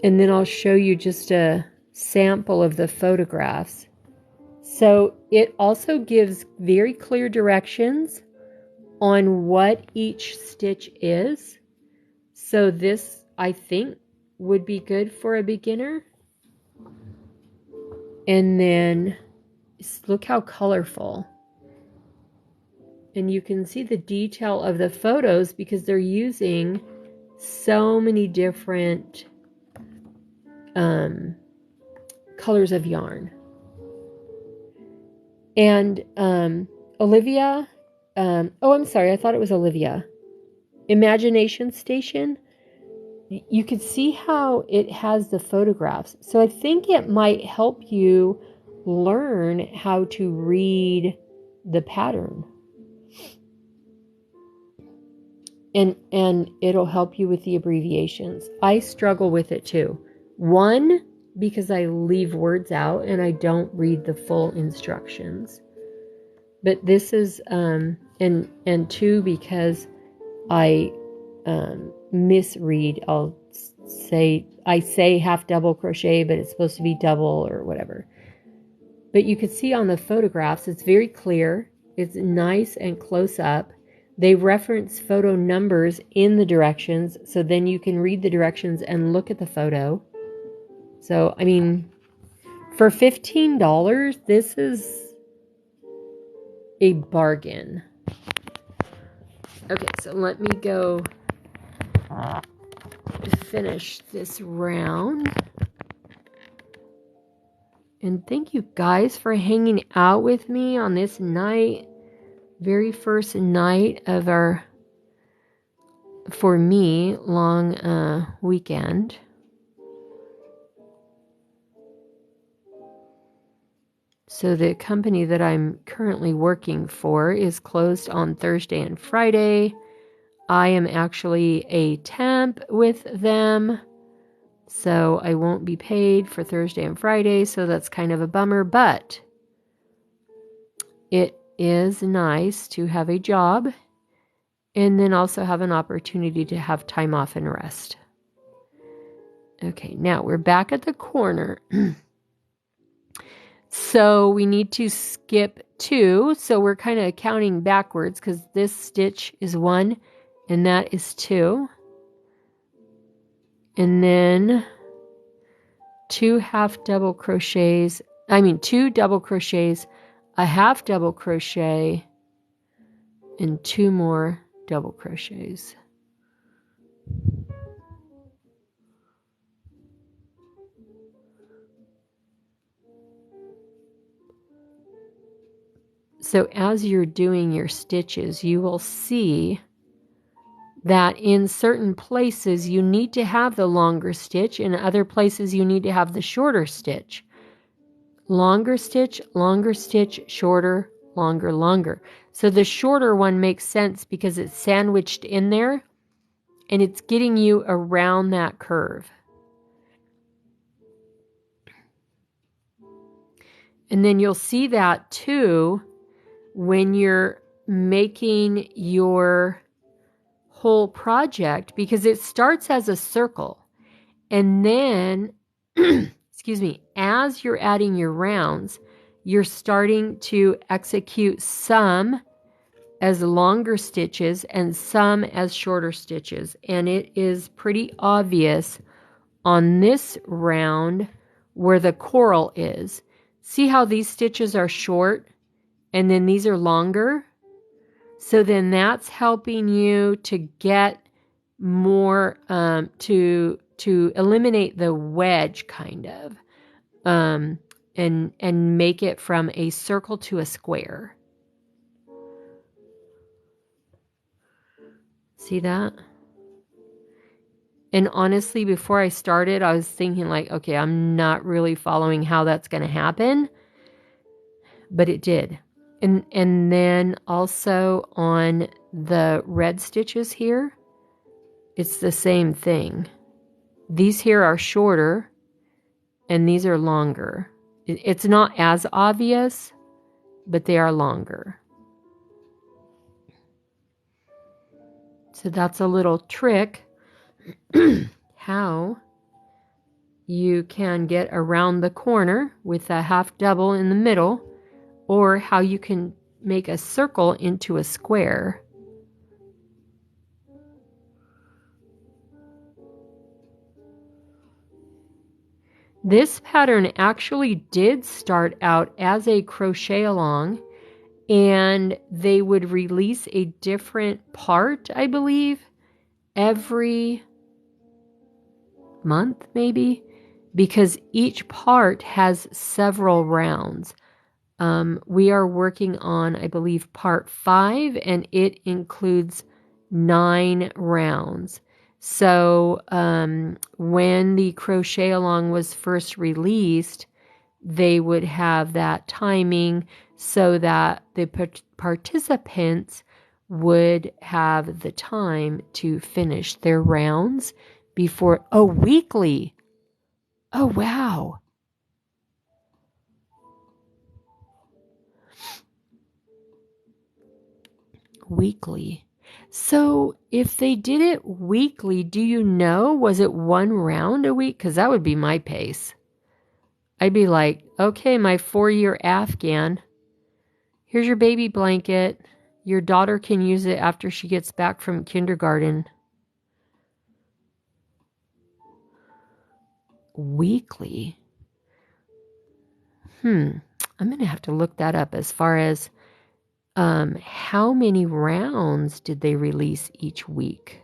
And then I'll show you just a sample of the photographs. So it also gives very clear directions on what each stitch is. So this, I think, would be good for a beginner. And then look how colorful. And you can see the detail of the photos because they're using so many different colors of yarn. And Olivia, oh, I'm sorry, I thought it was Olivia. Imagination Station. You could see how it has the photographs. So I think it might help you learn how to read the pattern. And it'll help you with the abbreviations. I struggle with it too. One, because I leave words out and I don't read the full instructions. But this is, and two, because I misread. I say half double crochet, but it's supposed to be double or whatever. But you can see on the photographs, it's very clear. It's nice and close up. They reference photo numbers in the directions, so then you can read the directions and look at the photo. So, I mean, for $15, this is a bargain. Okay, so let me go finish this round. And thank you guys for hanging out with me on this night. Very first night of our, for me, long weekend. So the company that I'm currently working for is closed on Thursday and Friday. I am actually a temp with them, so I won't be paid for Thursday and Friday, so that's kind of a bummer, but it is nice to have a job and then also have an opportunity to have time off and rest. Okay, now we're back at the corner. So we need to skip 2. So we're kind of counting backwards because this stitch is 1 and that is 2. And then 2 double crochets, a half double crochet, and 2 more double crochets. So as you're doing your stitches, you will see that in certain places you need to have the longer stitch, in other places you need to have the shorter stitch. Longer stitch, shorter, longer, longer. So the shorter one makes sense because it's sandwiched in there and it's getting you around that curve. And then you'll see that too when you're making your whole project, because it starts as a circle and then as you're adding your rounds, you're starting to execute some as longer stitches and some as shorter stitches. And it is pretty obvious on this round where the coral is. See how these stitches are short and then these are longer? So then that's helping you to get more, to eliminate the wedge kind of, and make it from a circle to a square. See that? And honestly, before I started, I was thinking like, okay, I'm not really following how that's going to happen, but it did. And then also on the red stitches here, it's the same thing. These here are shorter and these are longer. It's not as obvious, but they are longer. So that's a little trick how you can get around the corner with a half double in the middle, or how you can make a circle into a square. This pattern actually did start out as a crochet along, and they would release a different part, I believe, every month maybe, because each part has several rounds. We are working on, I believe, part 5, and it includes 9 rounds. So when the crochet along was first released, they would have that timing so that the participants would have the time to finish their rounds before, weekly. Oh, wow. Weekly. So if they did it weekly, do you know, was it 1 round a week? Because that would be my pace. I'd be like, okay, my 4-year Afghan, here's your baby blanket. Your daughter can use it after she gets back from kindergarten. Weekly. I'm going to have to look that up as far as how many rounds did they release each week?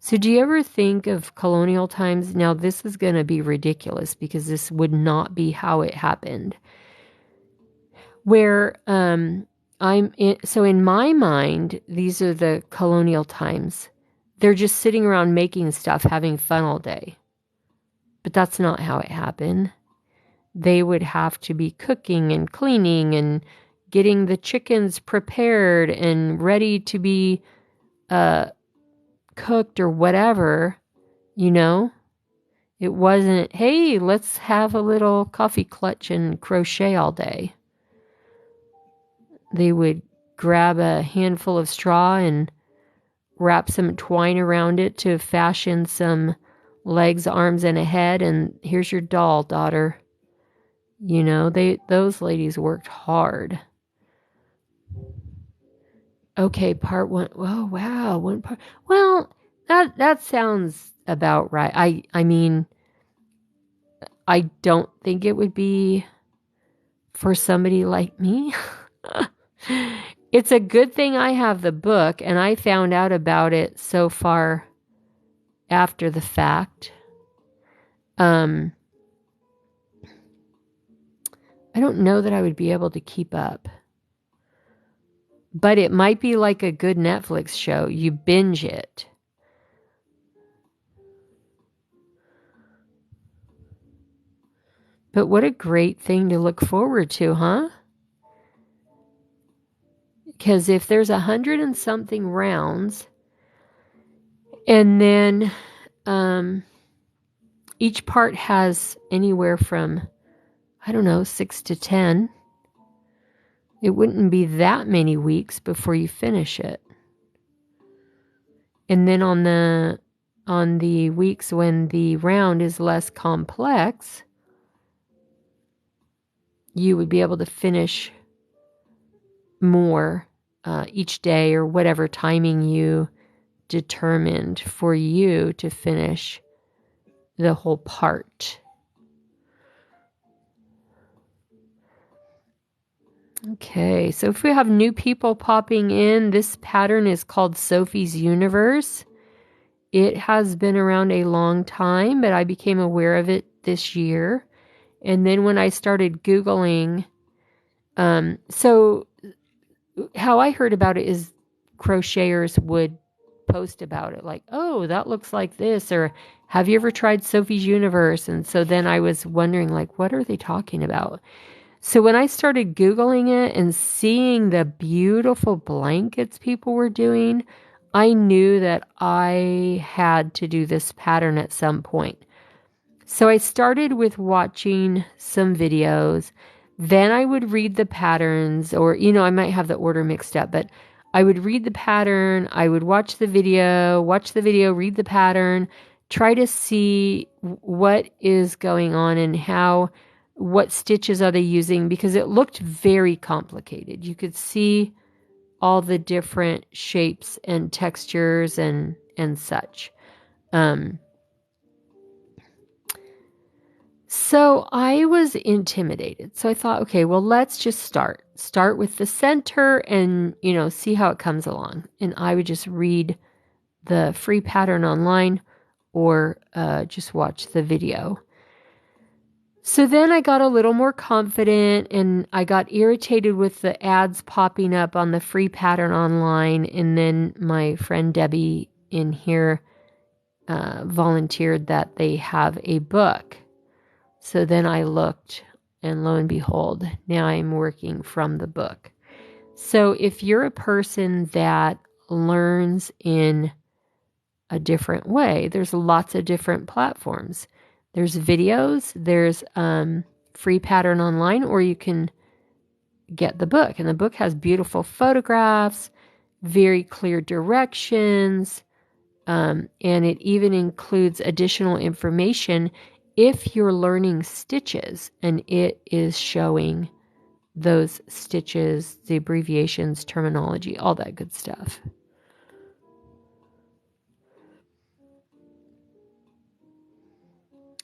So do you ever think of colonial times? Now, this is going to be ridiculous because this would not be how it happened. Where so in my mind, these are the colonial times. They're just sitting around making stuff, having fun all day. But that's not how it happened. They would have to be cooking and cleaning and getting the chickens prepared and ready to be cooked or whatever, you know. It wasn't, hey, let's have a little coffee clutch and crochet all day. They would grab a handful of straw and wrap some twine around it to fashion some legs, arms, and a head, and here's your doll, daughter. You know, those ladies worked hard. Okay, part 1. Oh, wow, 1 part. Well, that sounds about right. I mean, I don't think it would be for somebody like me. It's a good thing I have the book, and I found out about it so far after the fact. I don't know that I would be able to keep up. But it might be like a good Netflix show. You binge it. But what a great thing to look forward to, huh? Because if there's 100 and something rounds, and then each part has anywhere from, I don't know, 6 to 10, it wouldn't be that many weeks before you finish it. And then on the on the weeks when the round is less complex, you would be able to finish more each day, or whatever timing you determined for you to finish the whole part. Okay, so if we have new people popping in, this pattern is called Sophie's Universe. It has been around a long time, but I became aware of it this year. And then when I started Googling, so how I heard about it is crocheters would post about it, like, oh, that looks like this, or have you ever tried Sophie's Universe? And so then I was wondering, like, what are they talking about? So when I started Googling it and seeing the beautiful blankets people were doing, I knew that I had to do this pattern at some point. So I started with watching some videos. Then I would read the patterns, or, I might have the order mixed up, but I would read the pattern. I would watch the video, read the pattern, try to see what is going on and what stitches are they using, because it looked very complicated. You could see all the different shapes and textures and such. So I was intimidated. So I thought, okay, well, let's just start with the center and, see how it comes along. And I would just read the free pattern online or just watch the video. So then I got a little more confident, and I got irritated with the ads popping up on the free pattern online. And then my friend Debbie in here volunteered that they have a book. So then I looked, and lo and behold, now I'm working from the book. So if you're a person that learns in a different way, there's lots of different platforms. There's videos, there's free pattern online, or you can get the book. And the book has beautiful photographs, very clear directions, and it even includes additional information if you're learning stitches, and it is showing those stitches, the abbreviations, terminology, all that good stuff.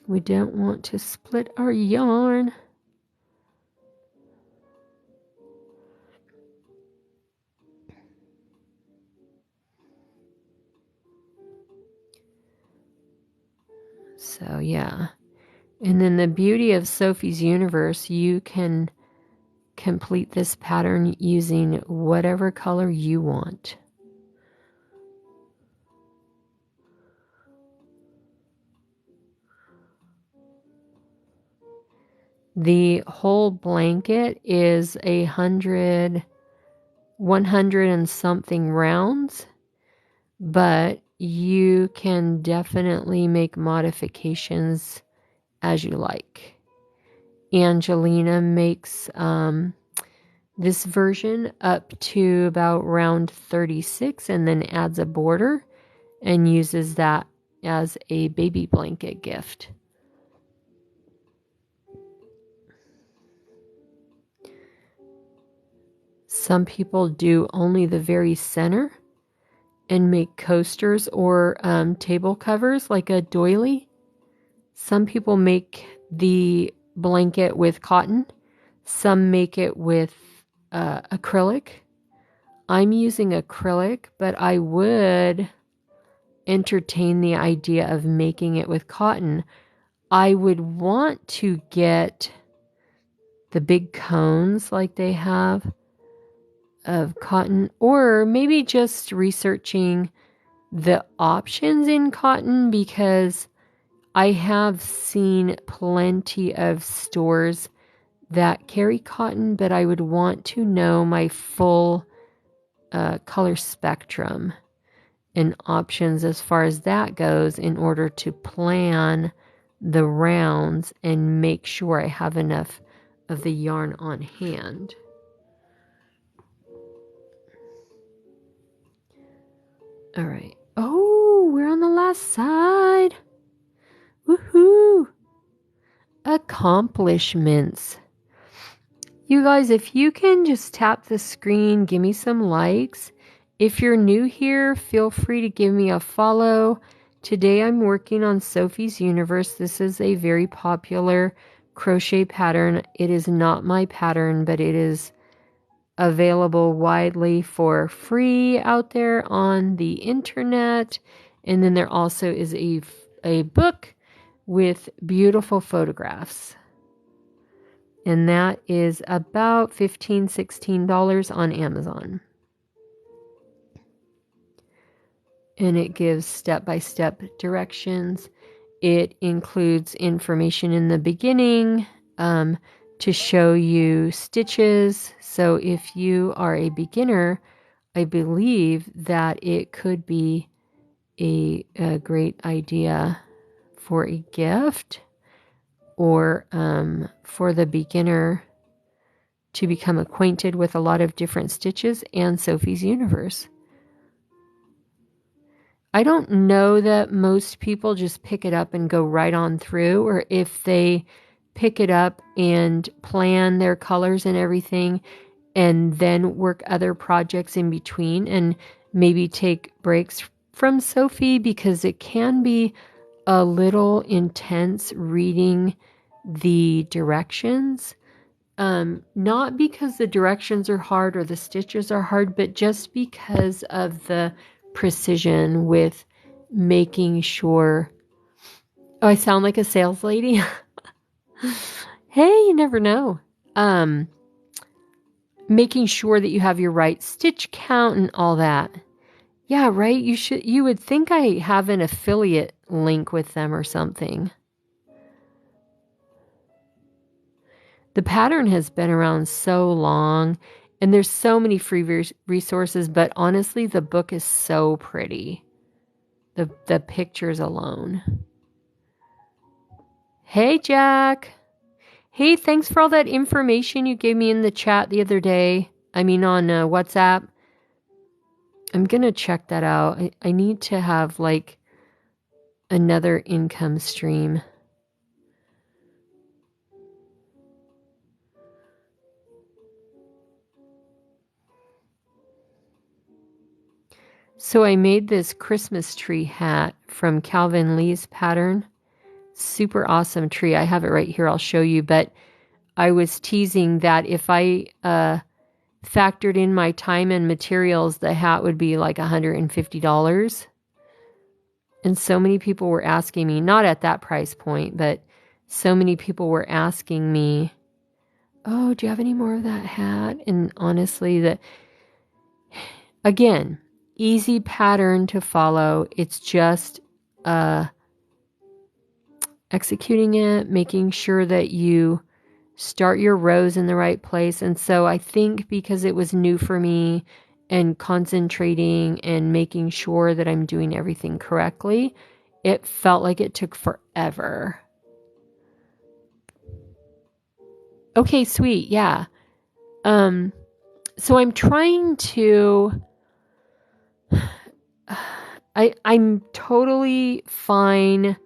We don't want to split our yarn. So yeah. And then the beauty of Sophie's Universe, you can complete this pattern using whatever color you want. The whole blanket is 100 and something rounds, but you can definitely make modifications as you like. Angelina makes this version up to about round 36 and then adds a border and uses that as a baby blanket gift. Some people do only the very center and make coasters or table covers like a doily. Some people make the blanket with cotton. Some make it with acrylic. I'm using acrylic, but I would entertain the idea of making it with cotton. I would want to get the big cones like they have of cotton, or maybe just researching the options in cotton, because I have seen plenty of stores that carry cotton, but I would want to know my full color spectrum and options as far as that goes in order to plan the rounds and make sure I have enough of the yarn on hand. All right. Oh, we're on the last last side. Woohoo! Accomplishments. You guys, if you can just tap the screen, give me some likes. If you're new here, feel free to give me a follow. Today I'm working on Sophie's Universe. This is a very popular crochet pattern. It is not my pattern, but it is available widely for free out there on the internet. And then there also is a book with beautiful photographs. And that is about $15, $16 on Amazon. And it gives step-by-step directions. It includes information in the beginning to show you stitches. So if you are a beginner, I believe that it could be a great idea for a gift or for the beginner to become acquainted with a lot of different stitches and Sophie's Universe. I don't know that most people just pick it up and go right on through, or if they pick it up and plan their colors and everything and then work other projects in between and maybe take breaks from Sophie, because it can be a little intense reading the directions. Not because the directions are hard or the stitches are hard, but just because of the precision with making sure. Oh, I sound like a sales lady. Hey, you never know. Making sure that you have your right stitch count and all that. Yeah, right. You would think I have an affiliate link with them or something. The pattern has been around so long, and there's so many free resources, but honestly, the book is so pretty. The pictures alone. Hey, Jack. Hey, thanks for all that information you gave me in the chat the other day. I mean, on WhatsApp. I'm going to check that out. I need to have, like, another income stream. So I made this Christmas tree hat from Calvin Lee's pattern. Super awesome tree. I have it right here. I'll show you. But I was teasing that if I factored in my time and materials, the hat would be like $150. And so many people were asking me, not at that price point, but so many people were asking me, oh, do you have any more of that hat? And honestly, again, easy pattern to follow. It's just executing it, making sure that you start your rows in the right place. And so I think because it was new for me and concentrating and making sure that I'm doing everything correctly, it felt like it took forever. Okay, sweet. Yeah. So I'm trying to... I'm totally fine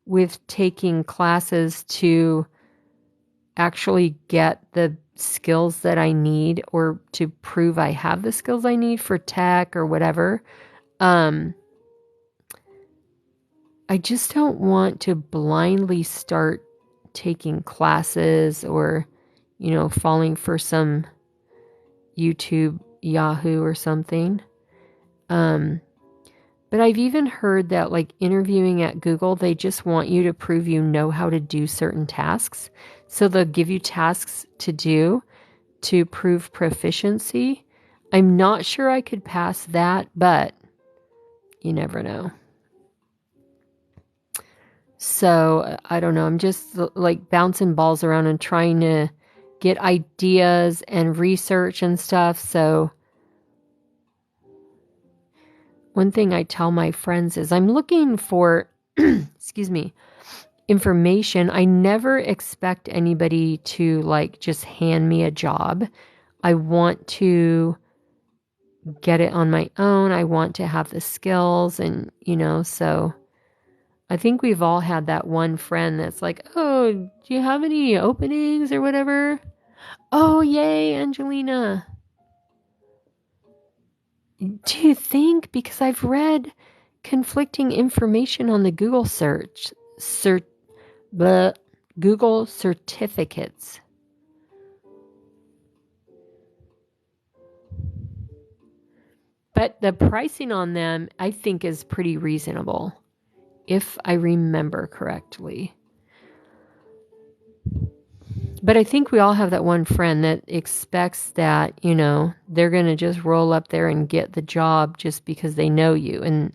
with taking classes to actually get the skills that I need, or to prove I have the skills I need for tech or whatever. I just don't want to blindly start taking classes or, falling for some YouTube Yahoo or something. But I've even heard that, like, interviewing at Google, they just want you to prove you know how to do certain tasks. So they'll give you tasks to do to prove proficiency. I'm not sure I could pass that, but you never know. So I don't know. I'm just like bouncing balls around and trying to get ideas and research and stuff. So one thing I tell my friends is I'm looking for, information. I never expect anybody to, like, just hand me a job. I want to get it on my own. I want to have the skills and, so I think we've all had that one friend that's like, oh, do you have any openings or whatever? Oh, yay, Angelina. Do you think, because I've read conflicting information on the Google search, Google certificates. But the pricing on them, I think, is pretty reasonable, if I remember correctly. But I think we all have that one friend that expects that, you know, they're going to just roll up there and get the job just because they know you. And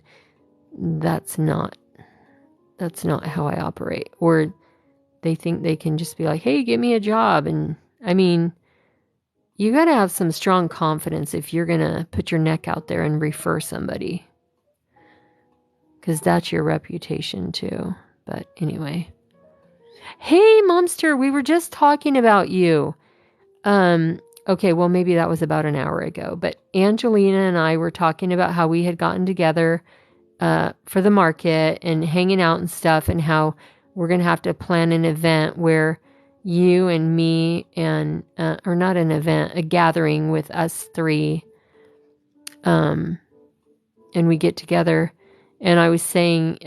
that's not how I operate. Or they think they can just be like, hey, give me a job. And I mean, you got to have some strong confidence if you're going to put your neck out there and refer somebody. Because that's your reputation too. But anyway. Hey, Momster, we were just talking about you. Okay, well, maybe that was about an hour ago. But Angelina and I were talking about how we had gotten together for the market and hanging out and stuff, and how we're going to have to plan an event where you and me and, or not an event, a gathering with us three, and we get together. And I was saying,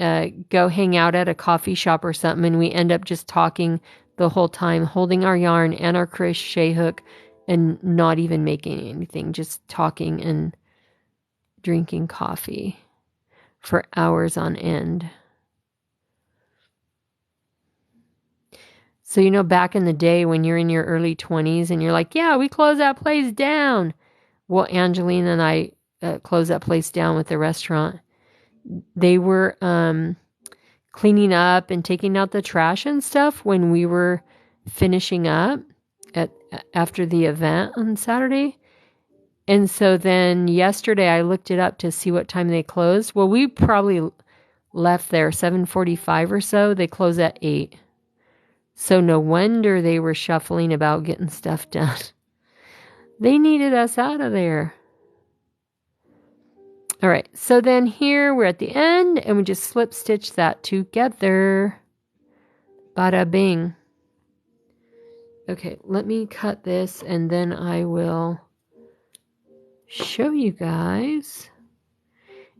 go hang out at a coffee shop or something, and we end up just talking the whole time, holding our yarn and our crochet hook and not even making anything, just talking and drinking coffee for hours on end. So, you know, back in the day when you're in your early 20s and you're like, yeah, we closed that place down. Well, Angelina and I closed that place down with the restaurant. They were cleaning up and taking out the trash and stuff when we were finishing up after the event on Saturday. And so then yesterday I looked it up to see what time they closed. Well, we probably left there 7:45 or so. They close at 8. So no wonder they were shuffling about getting stuff done. They needed us out of there. All right, so then here we're at the end and we just slip stitch that together. Bada bing. Okay, let me cut this and then I will show you guys.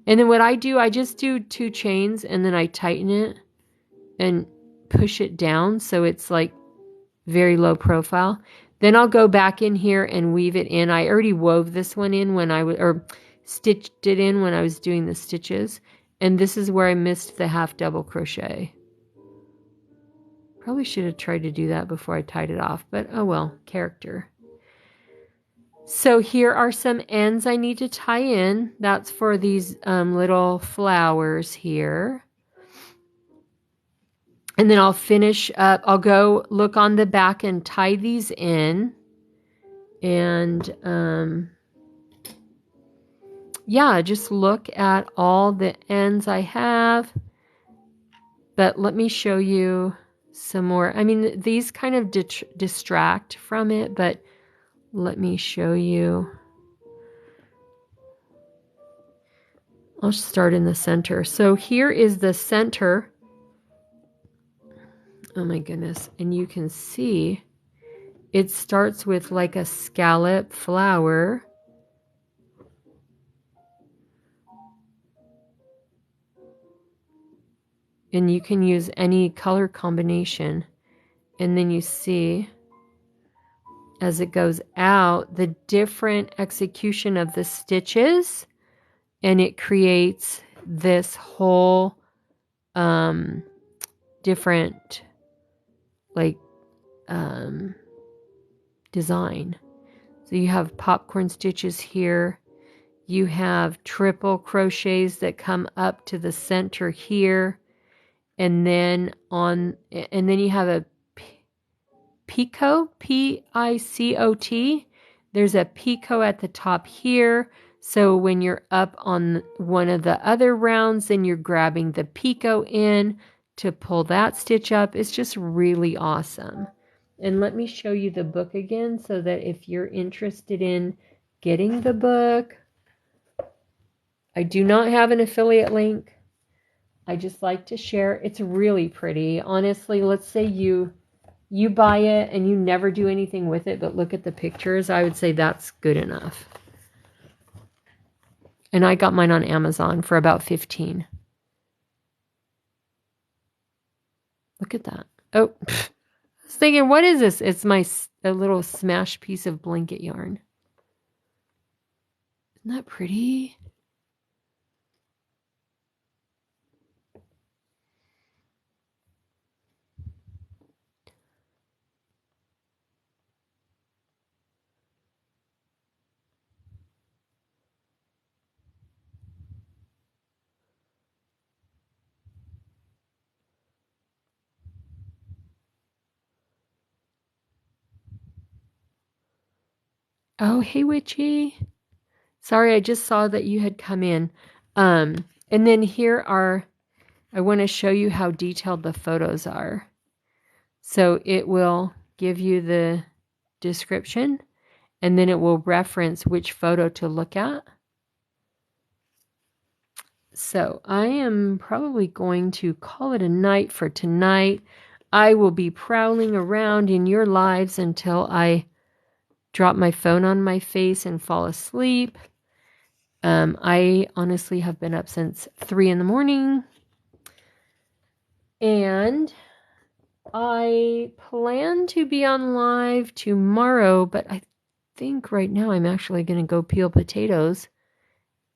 And then what I do, I just do 2 chains and then I tighten it and push it down so it's like very low profile. Then I'll go back in here and weave it in. I already wove this one in when I was, or stitched it in when I was doing the stitches. And this is where I missed the half double crochet. Probably should have tried to do that before I tied it off, but oh well, character. So here are some ends I need to tie in. That's for these little flowers here. And then I'll finish up, I'll go look on the back and tie these in. And yeah, just look at all the ends I have. But let me show you some more. I mean, these kind of distract from it, but let me show you. I'll start in the center. So here is the center. Oh my goodness. And you can see it starts with like a scallop flower. And you can use any color combination. And then you see, as it goes out, the different execution of the stitches. And it creates this whole different like design. So you have popcorn stitches here. You have triple crochets that come up to the center here. And then you have a picot, P-I-C-O-T. There's a picot at the top here. So when you're up on one of the other rounds, then you're grabbing the picot in to pull that stitch up. It's just really awesome. And let me show you the book again so that if you're interested in getting the book, I do not have an affiliate link. I just like to share. It's really pretty. Honestly, let's say you buy it and you never do anything with it, but look at the pictures. I would say that's good enough. And I got mine on Amazon for about $15. Look at that. Oh, I was thinking, what is this? It's a little smashed piece of blanket yarn. Isn't that pretty? Oh, hey, Witchy. Sorry, I just saw that you had come in. And then here are, I want to show you how detailed the photos are. So it will give you the description, and then it will reference which photo to look at. So I am probably going to call it a night for tonight. I will be prowling around in your lives until I drop my phone on my face and fall asleep. I honestly have been up since 3 in the morning. And I plan to be on live tomorrow, but I think right now I'm actually going to go peel potatoes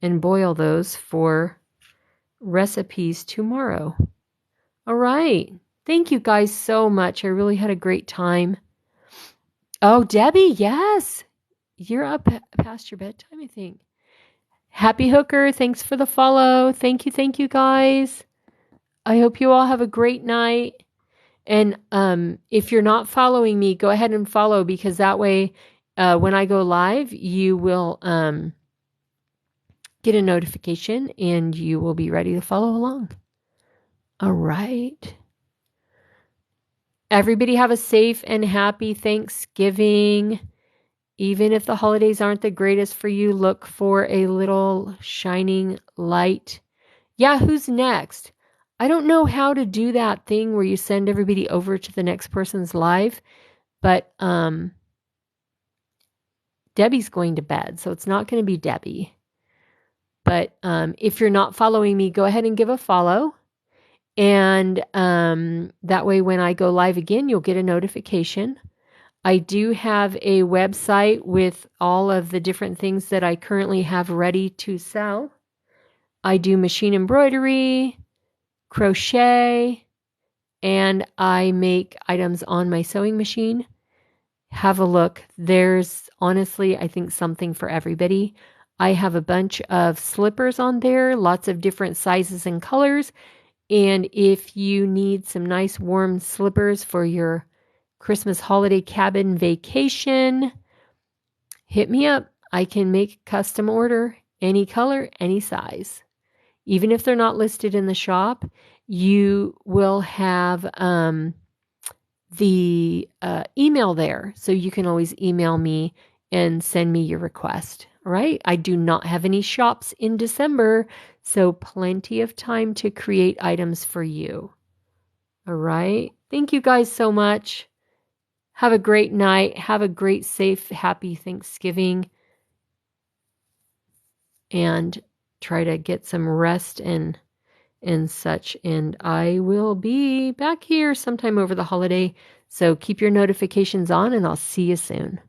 and boil those for recipes tomorrow. All right. Thank you guys so much. I really had a great time. Oh, Debbie, yes. You're up past your bedtime, I think. Happy Hooker, thanks for the follow. Thank you guys. I hope you all have a great night. And if you're not following me, go ahead and follow, because that way when I go live, you will get a notification and you will be ready to follow along. All right. Everybody have a safe and happy Thanksgiving. Even if the holidays aren't the greatest for you, look for a little shining light. Yeah, who's next? I don't know how to do that thing where you send everybody over to the next person's live, but Debbie's going to bed, so it's not going to be Debbie. But if you're not following me, go ahead and give a follow. And that way when I go live again, you'll get a notification. I do have a website with all of the different things that I currently have ready to sell. I do machine embroidery, crochet, and I make items on my sewing machine. Have a look. There's honestly, I think, something for everybody. I have a bunch of slippers on there, lots of different sizes and colors. And if you need some nice warm slippers for your Christmas holiday cabin vacation, hit me up. I can make a custom order, any color, any size. Even if they're not listed in the shop, you will have the email there. So you can always email me and send me your request. All right. I do not have any shops in December, so plenty of time to create items for you. All right. Thank you guys so much. Have a great night. Have a great, safe, happy Thanksgiving. And try to get some rest and such. And I will be back here sometime over the holiday. So keep your notifications on, and I'll see you soon.